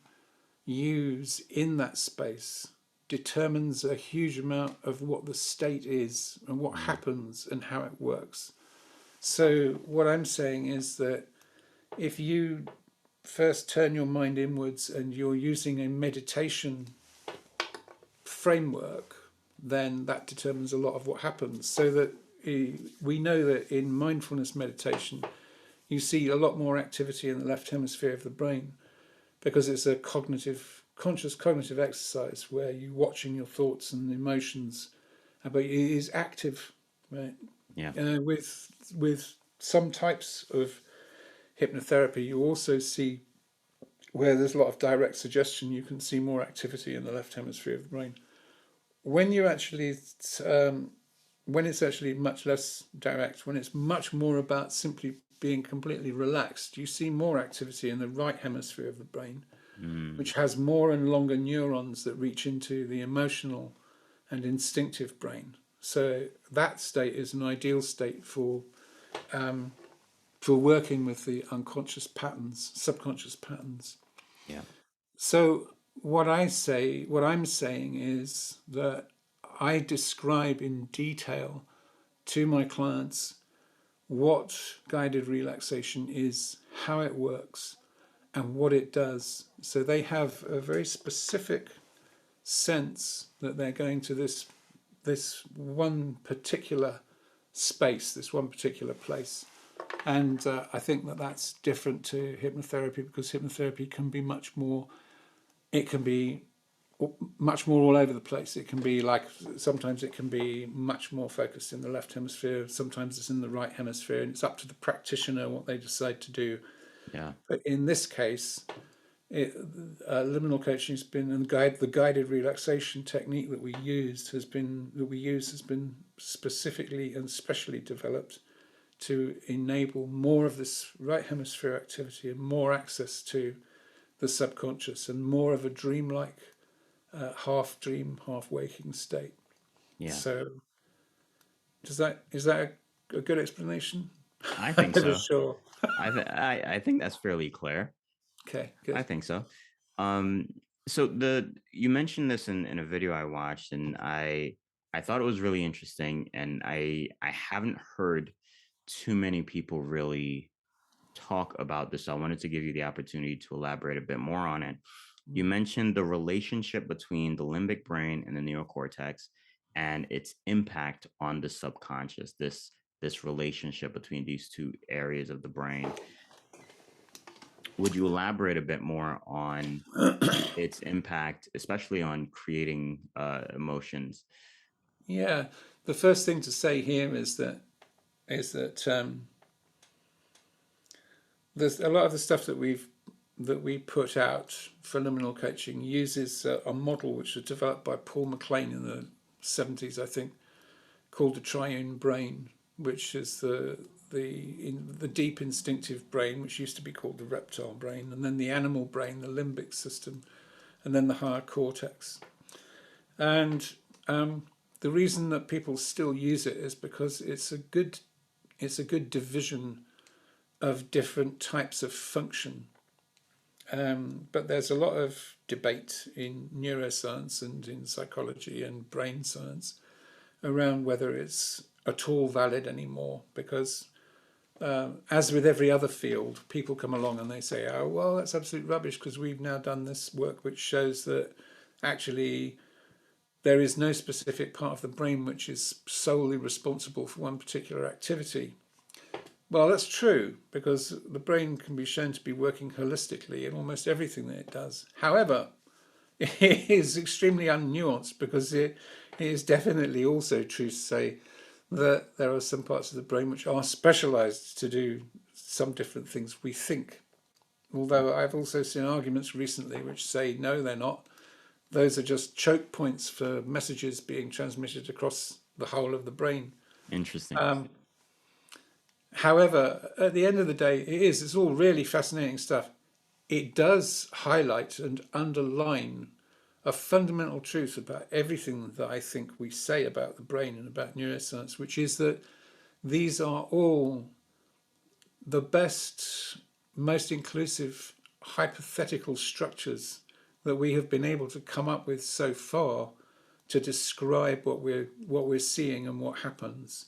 use in that space determines a huge amount of what the state is and what happens and how it works. So what I'm saying is that if you first turn your mind inwards and you're using a meditation framework, then that determines a lot of what happens. So that we know that in mindfulness meditation, you see a lot more activity in the left hemisphere of the brain because it's a conscious cognitive exercise where you're watching your thoughts and emotions, but it is active, right? Yeah. With some types of hypnotherapy, you also see where there's a lot of direct suggestion, you can see more activity in the left hemisphere of the brain. When you actually, when it's actually much less direct, when it's much more about simply being completely relaxed, you see more activity in the right hemisphere of the brain, which has more and longer neurons that reach into the emotional and instinctive brain. So that state is an ideal state for working with the unconscious patterns, subconscious patterns. Yeah. So what I'm saying is that I describe in detail to my clients what guided relaxation is, how it works, and what it does. So they have a very specific sense that they're going to this one particular space, this one particular place. And I think that that's different to hypnotherapy because hypnotherapy can be much more all over the place. It can be like, sometimes it can be much more focused in the left hemisphere, sometimes it's in the right hemisphere, and it's up to the practitioner what they decide to do. Yeah. But in this case, liminal coaching has been, and the guided relaxation technique that we use has been specifically and specially developed to enable more of this right hemisphere activity and more access to the subconscious and more of a dreamlike, half dream, half waking state. Yeah. So, is that a good explanation? I I'm think never so. sure. I think that's fairly clear. Okay, I good. think so. Um, so you mentioned this in a video I watched, and I thought it was really interesting, and I haven't heard too many people really talk about this. So I wanted to give you the opportunity to elaborate a bit more on it. You mentioned the relationship between the limbic brain and the neocortex and its impact on the subconscious. This relationship between these two areas of the brain. Would you elaborate a bit more on its impact, especially on creating emotions? Yeah, the first thing to say here is that there's a lot of the stuff that we put out for liminal coaching uses a model which was developed by Paul MacLean in the 70s, I think, called the triune brain, which is the deep instinctive brain, which used to be called the reptile brain, and then the animal brain, the limbic system, and then the higher cortex. And the reason that people still use it is because it's a good division of different types of function. But there's a lot of debate in neuroscience and in psychology and brain science around whether it's at all valid anymore, because as with every other field, people come along and they say, oh, well, that's absolute rubbish because we've now done this work which shows that actually there is no specific part of the brain which is solely responsible for one particular activity. Well, that's true, because the brain can be shown to be working holistically in almost everything that it does. However, it is extremely unnuanced, because it is definitely also true to say that there are some parts of the brain which are specialized to do some different things, we think. Although I've also seen arguments recently which say, no, they're not. Those are just choke points for messages being transmitted across the whole of the brain. Interesting. However, at the end of the day, it's all really fascinating stuff. it does highlight and underline a fundamental truth about everything that I think we say about the brain and about neuroscience, which is that these are all the best, most inclusive hypothetical structures that we have been able to come up with so far to describe what we're seeing and what happens.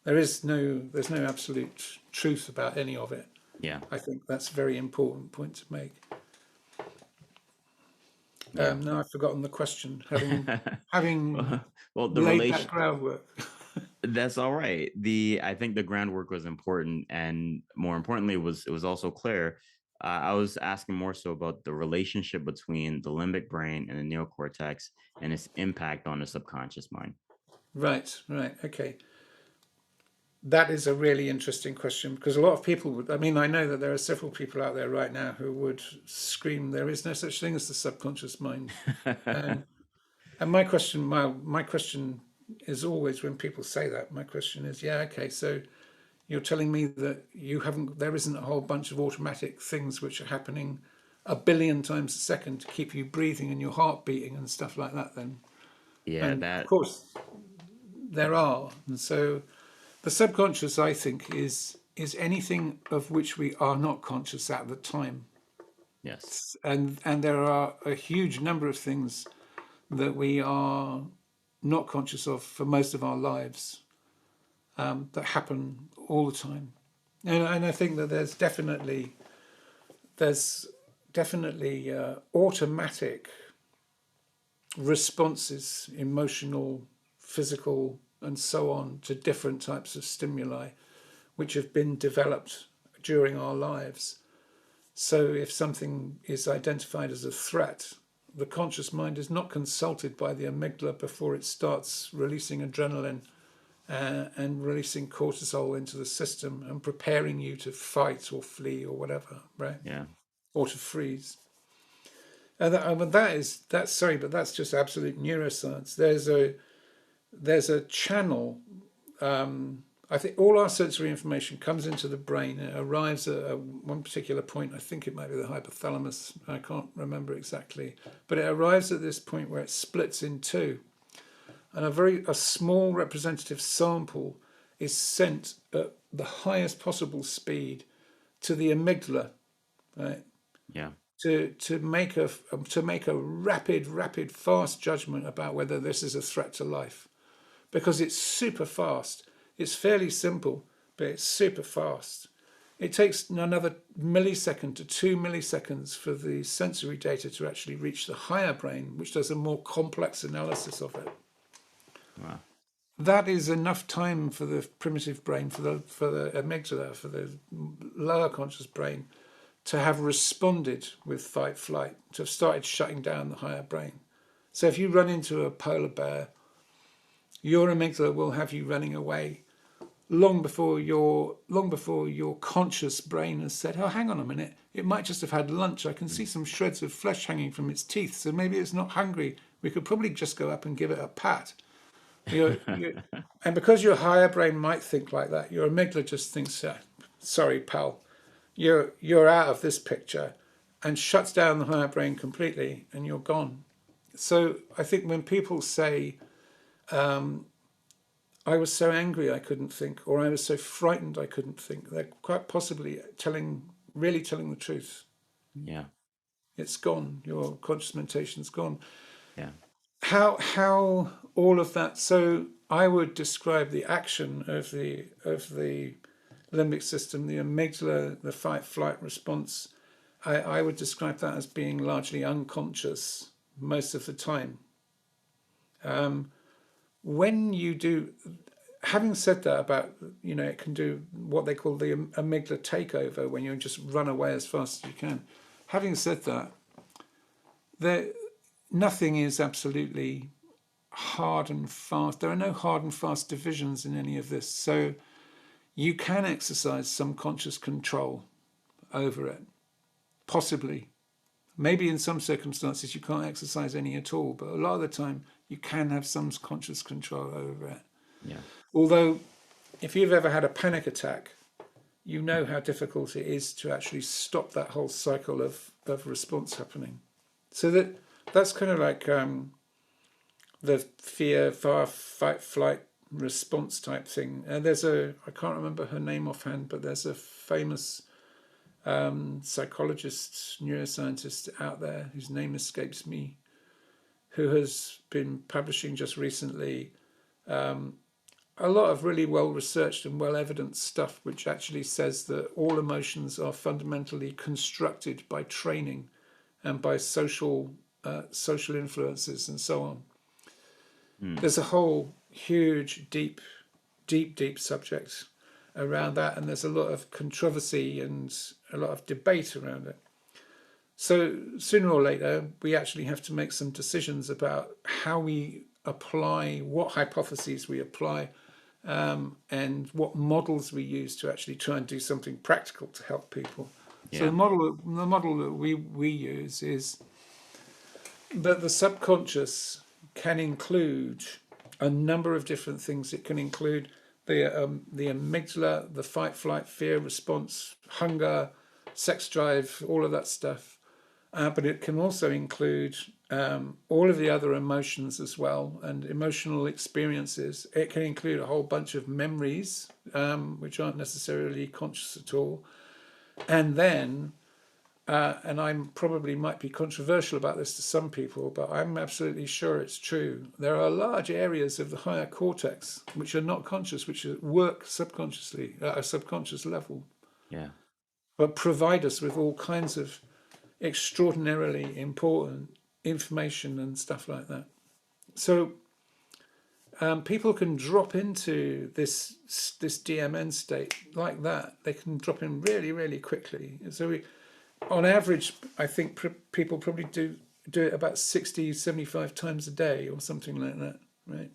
There's no absolute truth about any of it. Yeah. I think that's a very important point to make. Yeah. Now I've forgotten the question, having Well, the laid that relation groundwork. that's all right. I think the groundwork was important, and more importantly, it was also clear. I was asking more so about the relationship between the limbic brain and the neocortex and its impact on the subconscious mind. Right, okay. That is a really interesting question because a lot of people would, I mean, I know that there are several people out there right now who would scream, there is no such thing as the subconscious mind. And and my question is always when people say that, my question is, yeah, okay, so you're telling me that there isn't a whole bunch of automatic things which are happening a billion times a second to keep you breathing and your heart beating and stuff like that then. Yeah, And of that course there are. And so the subconscious, I think, is anything of which we are not conscious at the time. yes. And there are a huge number of things that we are not conscious of for most of our lives, that happen all the time. And I think that there's definitely automatic responses, emotional, physical, and so on, to different types of stimuli, which have been developed during our lives. So if something is identified as a threat, the conscious mind is not consulted by the amygdala before it starts releasing adrenaline and releasing cortisol into the system and preparing you to fight or flee or whatever, right? Yeah. Or to freeze. And that's just absolute neuroscience. There's a channel. I think all our sensory information comes into the brain. It arrives at one particular point. I think it might be the hypothalamus. I can't remember exactly, but it arrives at this point where it splits in two, and a small representative sample is sent at the highest possible speed to the amygdala, right? Yeah. To make a rapid, fast judgment about whether this is a threat to life, because it's super fast. It's fairly simple, but it's super fast. It takes another millisecond to 2 milliseconds for the sensory data to actually reach the higher brain, which does a more complex analysis of it. Wow. That is enough time for the primitive brain, for the amygdala, for the lower conscious brain, to have responded with fight flight, to have started shutting down the higher brain. So if you run into a polar bear, your amygdala will have you running away long before your conscious brain has said, oh, hang on a minute, it might just have had lunch. I can see some shreds of flesh hanging from its teeth, so maybe it's not hungry. We could probably just go up and give it a pat. And because your higher brain might think like that, your amygdala just thinks, sorry, pal, you're out of this picture, and shuts down the higher brain completely, and you're gone. So I think when people say, I was so angry I couldn't think, or I was so frightened I couldn't think, they're quite possibly really telling the truth. Yeah. It's gone. Your conscious mentation's gone. Yeah. How all of that. So I would describe the action of the limbic system, the amygdala, the fight flight response. I would describe that as being largely unconscious most of the time. When you do, having said that about, it can do what they call the amygdala takeover, when you just run away as fast as you can. Having said that, nothing is absolutely hard and fast. There are no hard and fast divisions in any of this. So you can exercise some conscious control over it, possibly. Maybe in some circumstances you can't exercise any at all, but a lot of the time you can have some conscious control over it. Yeah. Although, if you've ever had a panic attack, you know how difficult it is to actually stop that whole cycle of response happening. So that's kind of like the fear, fight, flight response type thing. There's I can't remember her name offhand, but there's a famous psychologist, neuroscientist out there whose name escapes me, who has been publishing just recently a lot of really well researched and well evidenced stuff, which actually says that all emotions are fundamentally constructed by training and by social influences and so on. There's a whole huge, deep subject around that, and there's a lot of controversy and a lot of debate around it. So sooner or later, we actually have to make some decisions about how we apply, what hypotheses we apply, and what models we use to actually try and do something practical to help people. Yeah. So the model that we use is that the subconscious can include a number of different things. It can include the amygdala, the fight, flight, fear response, hunger, sex drive, all of that stuff. But it can also include all of the other emotions as well, and emotional experiences. It can include a whole bunch of memories, which aren't necessarily conscious at all. And then, and I probably might be controversial about this to some people, but I'm absolutely sure it's true. There are large areas of the higher cortex which are not conscious, which work subconsciously at a subconscious level, Yeah. but provide us with all kinds of extraordinarily important information and stuff like that. So people can drop into this DMN state like that. They can drop in really, really quickly. So on average, I think people probably do it about 60, 75 times a day or something like that, right?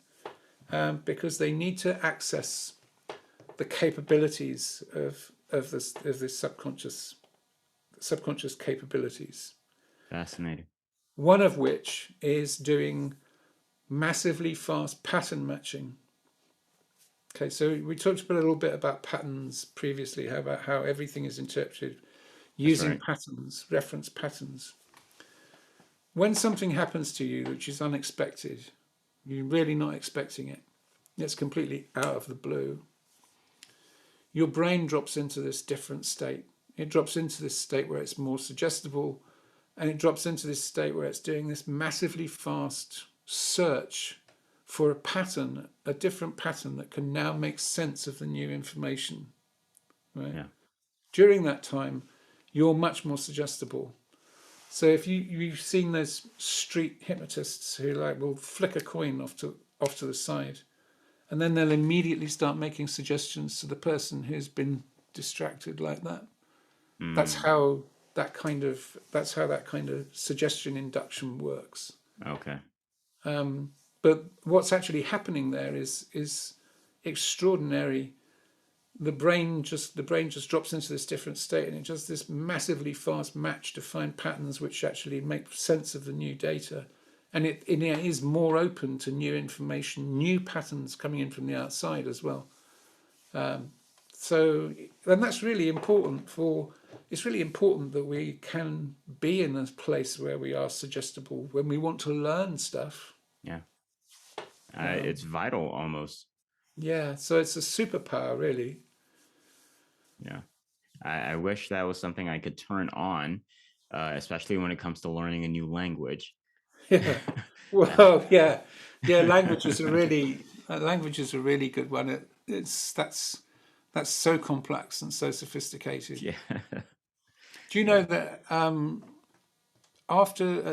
Because they need to access the capabilities of this subconscious capabilities. Fascinating. One of which is doing massively fast pattern matching. Okay, so we talked a little bit about patterns previously, about how everything is interpreted using right. patterns, reference patterns. When something happens to you which is unexpected, you're really not expecting it, it's completely out of the blue, your brain drops into this different state. It drops into this state where it's more suggestible, and it drops into this state where it's doing this massively fast search for a pattern, a different pattern that can now make sense of the new information. Right? Yeah. During that time, you're much more suggestible. So if you've seen those street hypnotists who will flick a coin off to the side, and then they'll immediately start making suggestions to the person who's been distracted like that. That's how that kind of suggestion induction works. Okay. But what's actually happening there is extraordinary. The brain just drops into this different state, and it does this massively fast match to find patterns which actually make sense of the new data, and it is more open to new information, new patterns coming in from the outside as well. So, and that's really important it's really important that we can be in a place where we are suggestible when we want to learn stuff. Yeah. It's vital almost. Yeah, so it's a superpower, really. Yeah. I wish that was something I could turn on, especially when it comes to learning a new language. Yeah. Well, yeah. Language is a really good one. That's so complex and so sophisticated. Yeah. Do you know that at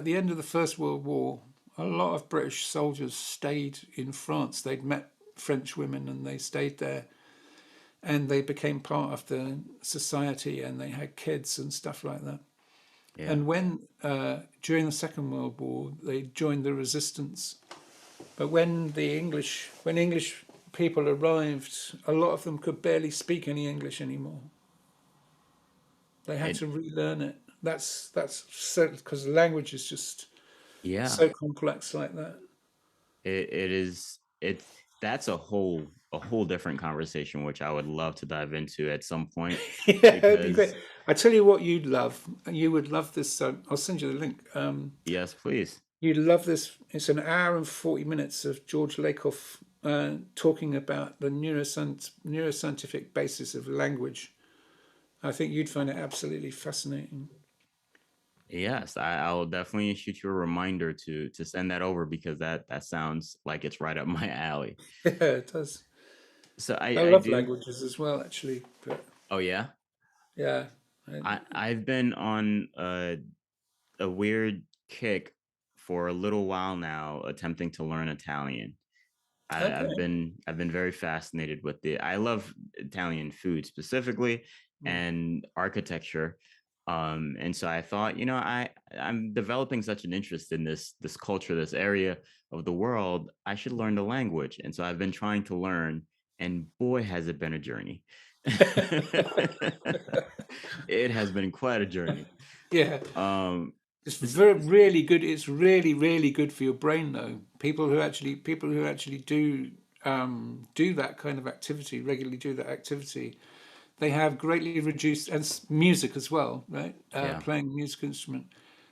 the end of the First World War, a lot of British soldiers stayed in France. They'd met French women and they stayed there, and they became part of the society, and they had kids and stuff like that. Yeah. And when during the Second World War, they joined the resistance. But when English people arrived, a lot of them could barely speak any English anymore. They had to relearn it. That's so, because language is just Yeah. so complex like that. It is. that's a whole different conversation, which I would love to dive into at some point, Yeah, it'd be great. because I tell you what, you'd love. You would love this. I'll send you the link. yes, please. You'd love this. It's an hour and 40 minutes of George Lakoff talking about the neuroscientific basis of language. I think you'd find it absolutely fascinating. Yes, I will definitely shoot you a reminder to send that over, because that sounds like it's right up my alley. Yeah, it does. So I I love do. languages as well, actually. But Oh yeah, yeah, I, I've been on a weird kick for a little while now, attempting to learn Italian. okay. I've been very fascinated with the. I love Italian food specifically, Mm. and architecture. And so I thought, I'm developing such an interest in this culture, this area of the world. I should learn the language, and so I've been trying to learn. And boy, has it been a journey! It has been quite a journey. Yeah, Um, it's s- very really good. It's really really good for your brain, though. People who actually do that kind of activity regularly do that activity. They have greatly reduced and music as well, right? yeah, Playing a music instrument.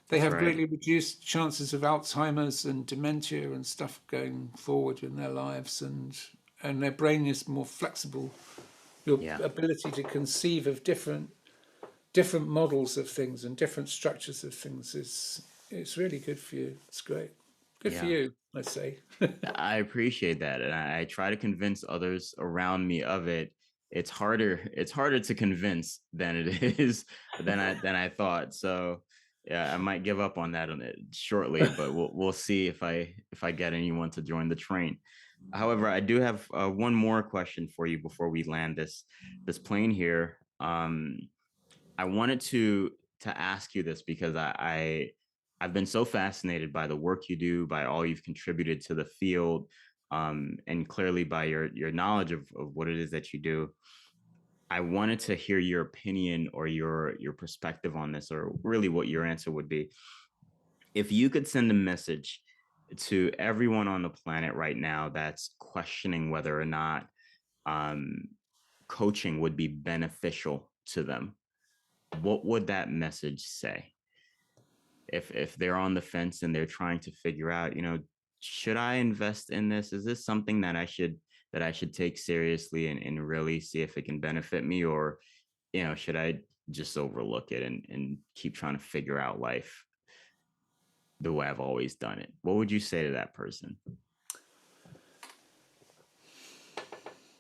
They that's have right. greatly reduced chances of Alzheimer's and dementia and stuff going forward in their lives, and their brain is more flexible. Your Yeah, ability to conceive of different models of things and different structures of things is it's really good for you. It's great. Good for yeah. you, I say. I appreciate that, and I try to convince others around me of it. It's harder. It's harder to convince than it is than I thought. So yeah, I might give up on that on it shortly, but we'll see if I get anyone to join the train. However, I do have one more question for you before we land this plane here. I wanted to ask you this because I've been so fascinated by the work you do, by all you've contributed to the field, and clearly by your knowledge of what it is that you do. I wanted to hear your opinion or your perspective on this, or really what your answer would be. If you could send a message to everyone on the planet right now that's questioning whether or not um, coaching would be beneficial to them, what would that message say? If they're on the fence and they're trying to figure out, should I invest in this? Is this something that I should take seriously and really see if it can benefit me? Or, should I just overlook it and keep trying to figure out life the way I've always done it? What would you say to that person?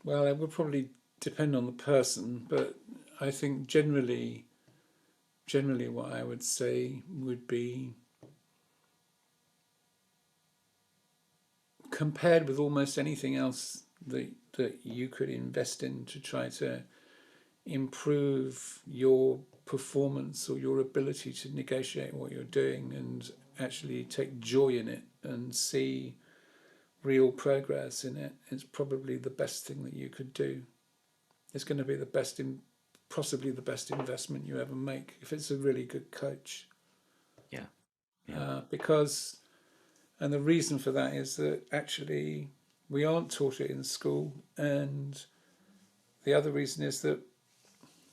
Well, it would probably depend on the person, but I think generally what I would say would be, compared with almost anything else that you could invest in to try to improve your performance or your ability to negotiate what you're doing and actually take joy in it and see real progress in it, it's probably the best thing that you could do. It's going to be the best in possibly the best investment you ever make if it's a really good coach. Yeah. Yeah. Because and the reason for that is that actually we aren't taught it in school, and the other reason is that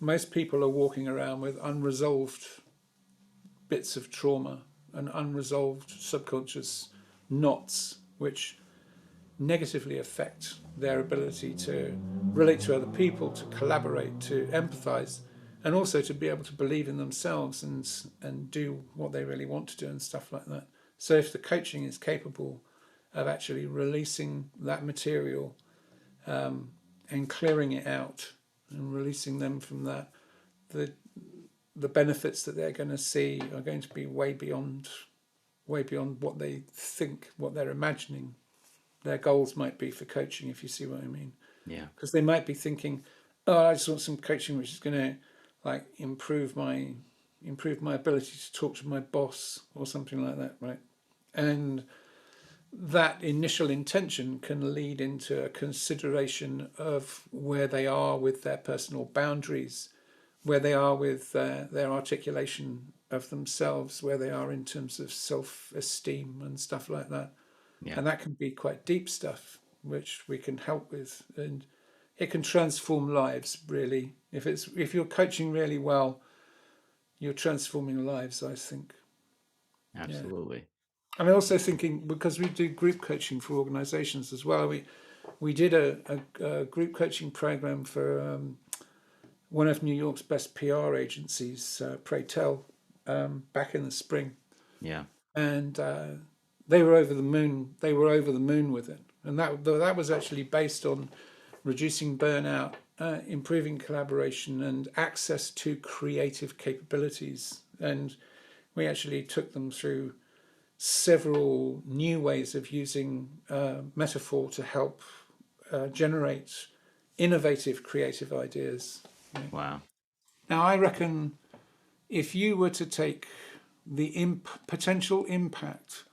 most people are walking around with unresolved bits of trauma and unresolved subconscious knots, which negatively affect their ability to relate to other people, to collaborate, to empathize, and also to be able to believe in themselves and do what they really want to do and stuff like that. So if the coaching is capable of actually releasing that material and clearing it out and releasing them from that, the the benefits that they're going to see are going to be way beyond what they think, what they're imagining their goals might be for coaching, if you see what I mean. Yeah. Because they might be thinking, oh, I just want some coaching which is going to like improve my ability to talk to my boss or something like that, right? And that initial intention can lead into a consideration of where they are with their personal boundaries, where they are with their articulation of themselves, where they are in terms of self-esteem and stuff like that. Yeah. And that can be quite deep stuff. which we can help with, and it can transform lives. Really, if you're coaching really well, you're transforming lives, I think. Yeah. Absolutely. I'm also thinking, because we do group coaching for organizations as well. We did a group coaching program for one of New York's best PR agencies, Pray Tell, back in the spring, Yeah. and they were over the moon. They were over the moon with it, and that was actually based on reducing burnout, improving collaboration, and access to creative capabilities. And we actually took them through several new ways of using metaphor to help generate innovative creative ideas. Wow. Now, I reckon if you were to take the potential impact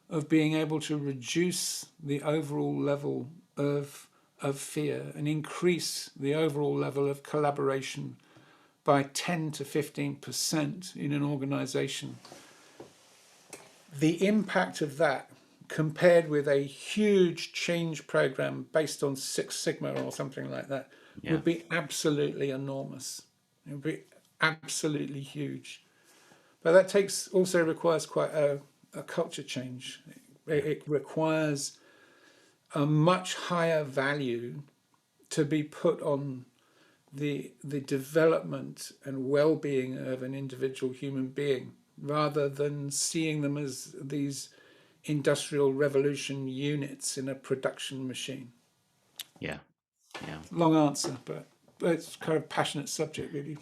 of being able to reduce the overall level of fear and increase the overall level of collaboration by 10 to 15% in an organization, the impact of that compared with a huge change program based on Six Sigma or something like that Yeah. would be absolutely enormous. It would be absolutely huge. But that also requires quite a culture change. Yeah. It requires a much higher value to be put on the development and well-being of an individual human being, rather than seeing them as these industrial revolution units in a production machine. Yeah. Yeah. Long answer, but it's kind of passionate subject, really.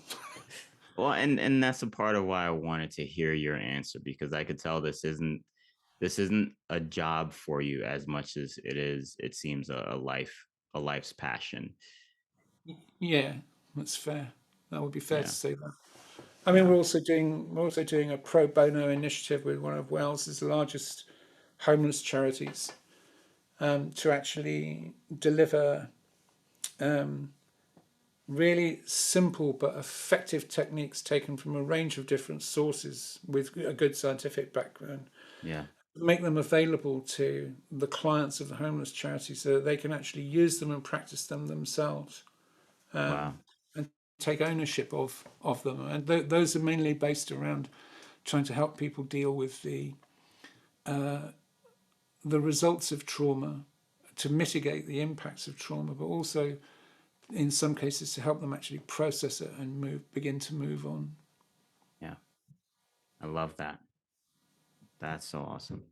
Well, and that's a part of why I wanted to hear your answer, because I could tell this isn't a job for you as much as it seems a life's passion. Yeah, that's fair. That would be fair to Yeah. say that. I mean, Yeah. we're also doing a pro bono initiative with one of Wales's largest homeless charities, to actually deliver um, really simple but effective techniques taken from a range of different sources with a good scientific background, Yeah. make them available to the clients of the homeless charity so that they can actually use them and practice them themselves, Wow. and take ownership of them. And those are mainly based around trying to help people deal with the results of trauma, to mitigate the impacts of trauma, but also in some cases to help them actually process it and begin to move on. Yeah. I love that. That's so awesome.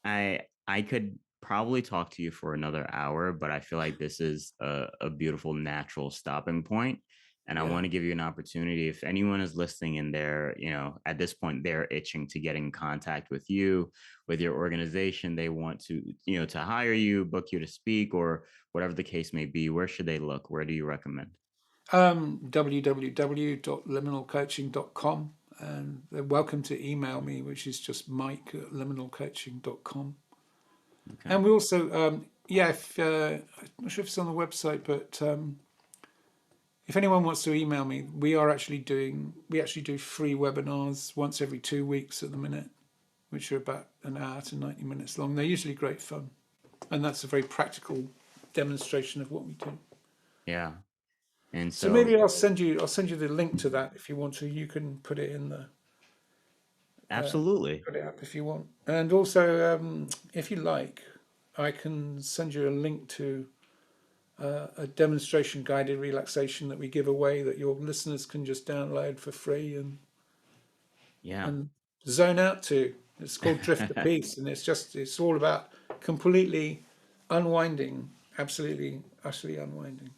I could probably talk to you for another hour, but I feel like this is a beautiful natural stopping point. And I Yeah. want to give you an opportunity. If anyone is listening and they're, at this point, they're itching to get in contact with you, with your organization, they want to, to hire you, book you to speak, or whatever the case may be, where should they look? Where do you recommend? www.liminalcoaching.com, and they're welcome to email me, which is just mike@liminalcoaching.com. Okay. And we also, yeah, I'm not sure if it's on the website, but if anyone wants to email me, we actually do free webinars once every 2 weeks at the minute, which are about an hour to 90 minutes long. They're usually great fun, and that's a very practical demonstration of what we do. Yeah. And So so, maybe I'll send you the link to that if you want to. You can put it in the absolutely. put it up if you want. And also, if you like, I can send you a link to a demonstration guided relaxation that we give away that your listeners can just download for free Yeah. and zone out to. It's called Drift to Peace, and it's all about completely unwinding, absolutely, utterly unwinding.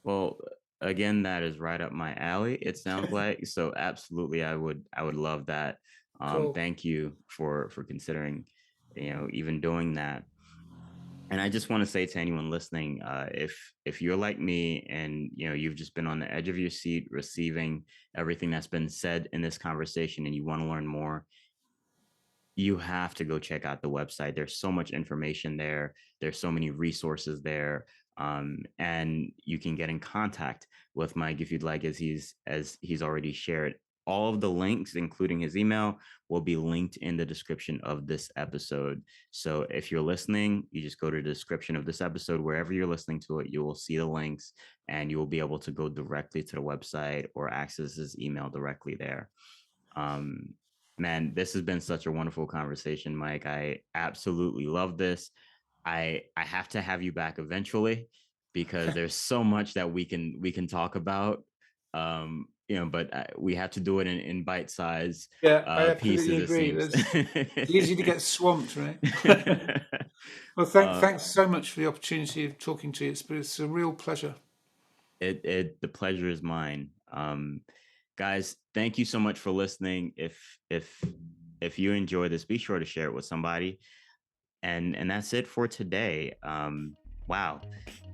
Well, again, that is right up my alley, it sounds like. So absolutely I would love that. Cool. Thank you for considering, even doing that. And I just want to say to anyone listening, if you're like me and you've just been on the edge of your seat receiving everything that's been said in this conversation and you want to learn more, you have to go check out the website. There's so much information there. There's so many resources there. And you can get in contact with Mike if you'd like, as he's already shared. All of the links, including his email, will be linked in the description of this episode. So if you're listening, you just go to the description of this episode, wherever you're listening to it, you will see the links and you will be able to go directly to the website or access his email directly there. Man, this has been such a wonderful conversation, Mike. I absolutely love this. I have to have you back eventually because there's so much that we can talk about. But we have to do it in bite size Yeah, I absolutely pieces, it agree. seems. It's easy to get swamped, right? Well, thanks so much for the opportunity of talking to you. It's a real pleasure. The pleasure is mine. Guys, thank you so much for listening. If you enjoy this, be sure to share it with somebody. And that's it for today. Wow.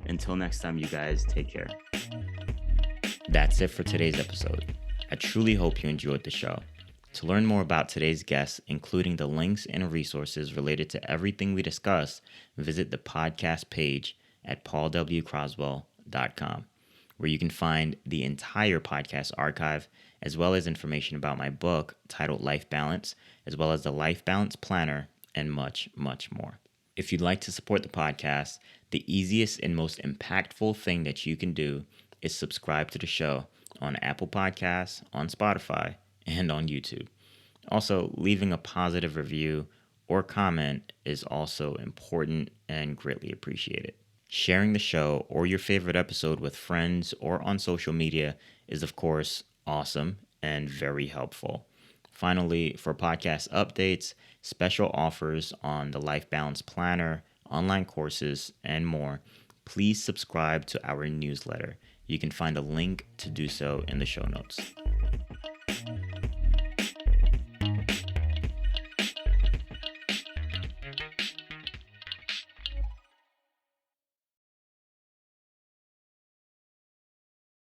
Until next time, you guys take care. That's it for today's episode. I truly hope you enjoyed the show. To learn more about today's guests, including the links and resources related to everything we discussed, visit the podcast page at paulwcroswell.com, where you can find the entire podcast archive, as well as information about my book titled Life Balance, as well as the Life Balance Planner, and much, much more. If you'd like to support the podcast, the easiest and most impactful thing that you can do is subscribe to the show on Apple Podcasts, on Spotify, and on YouTube. Also, leaving a positive review or comment is also important and greatly appreciated. Sharing the show or your favorite episode with friends or on social media is, of course, awesome and very helpful. Finally, for podcast updates, special offers on the Life Balance Planner, online courses, and more, please subscribe to our newsletter. You can find a link to do so in the show notes.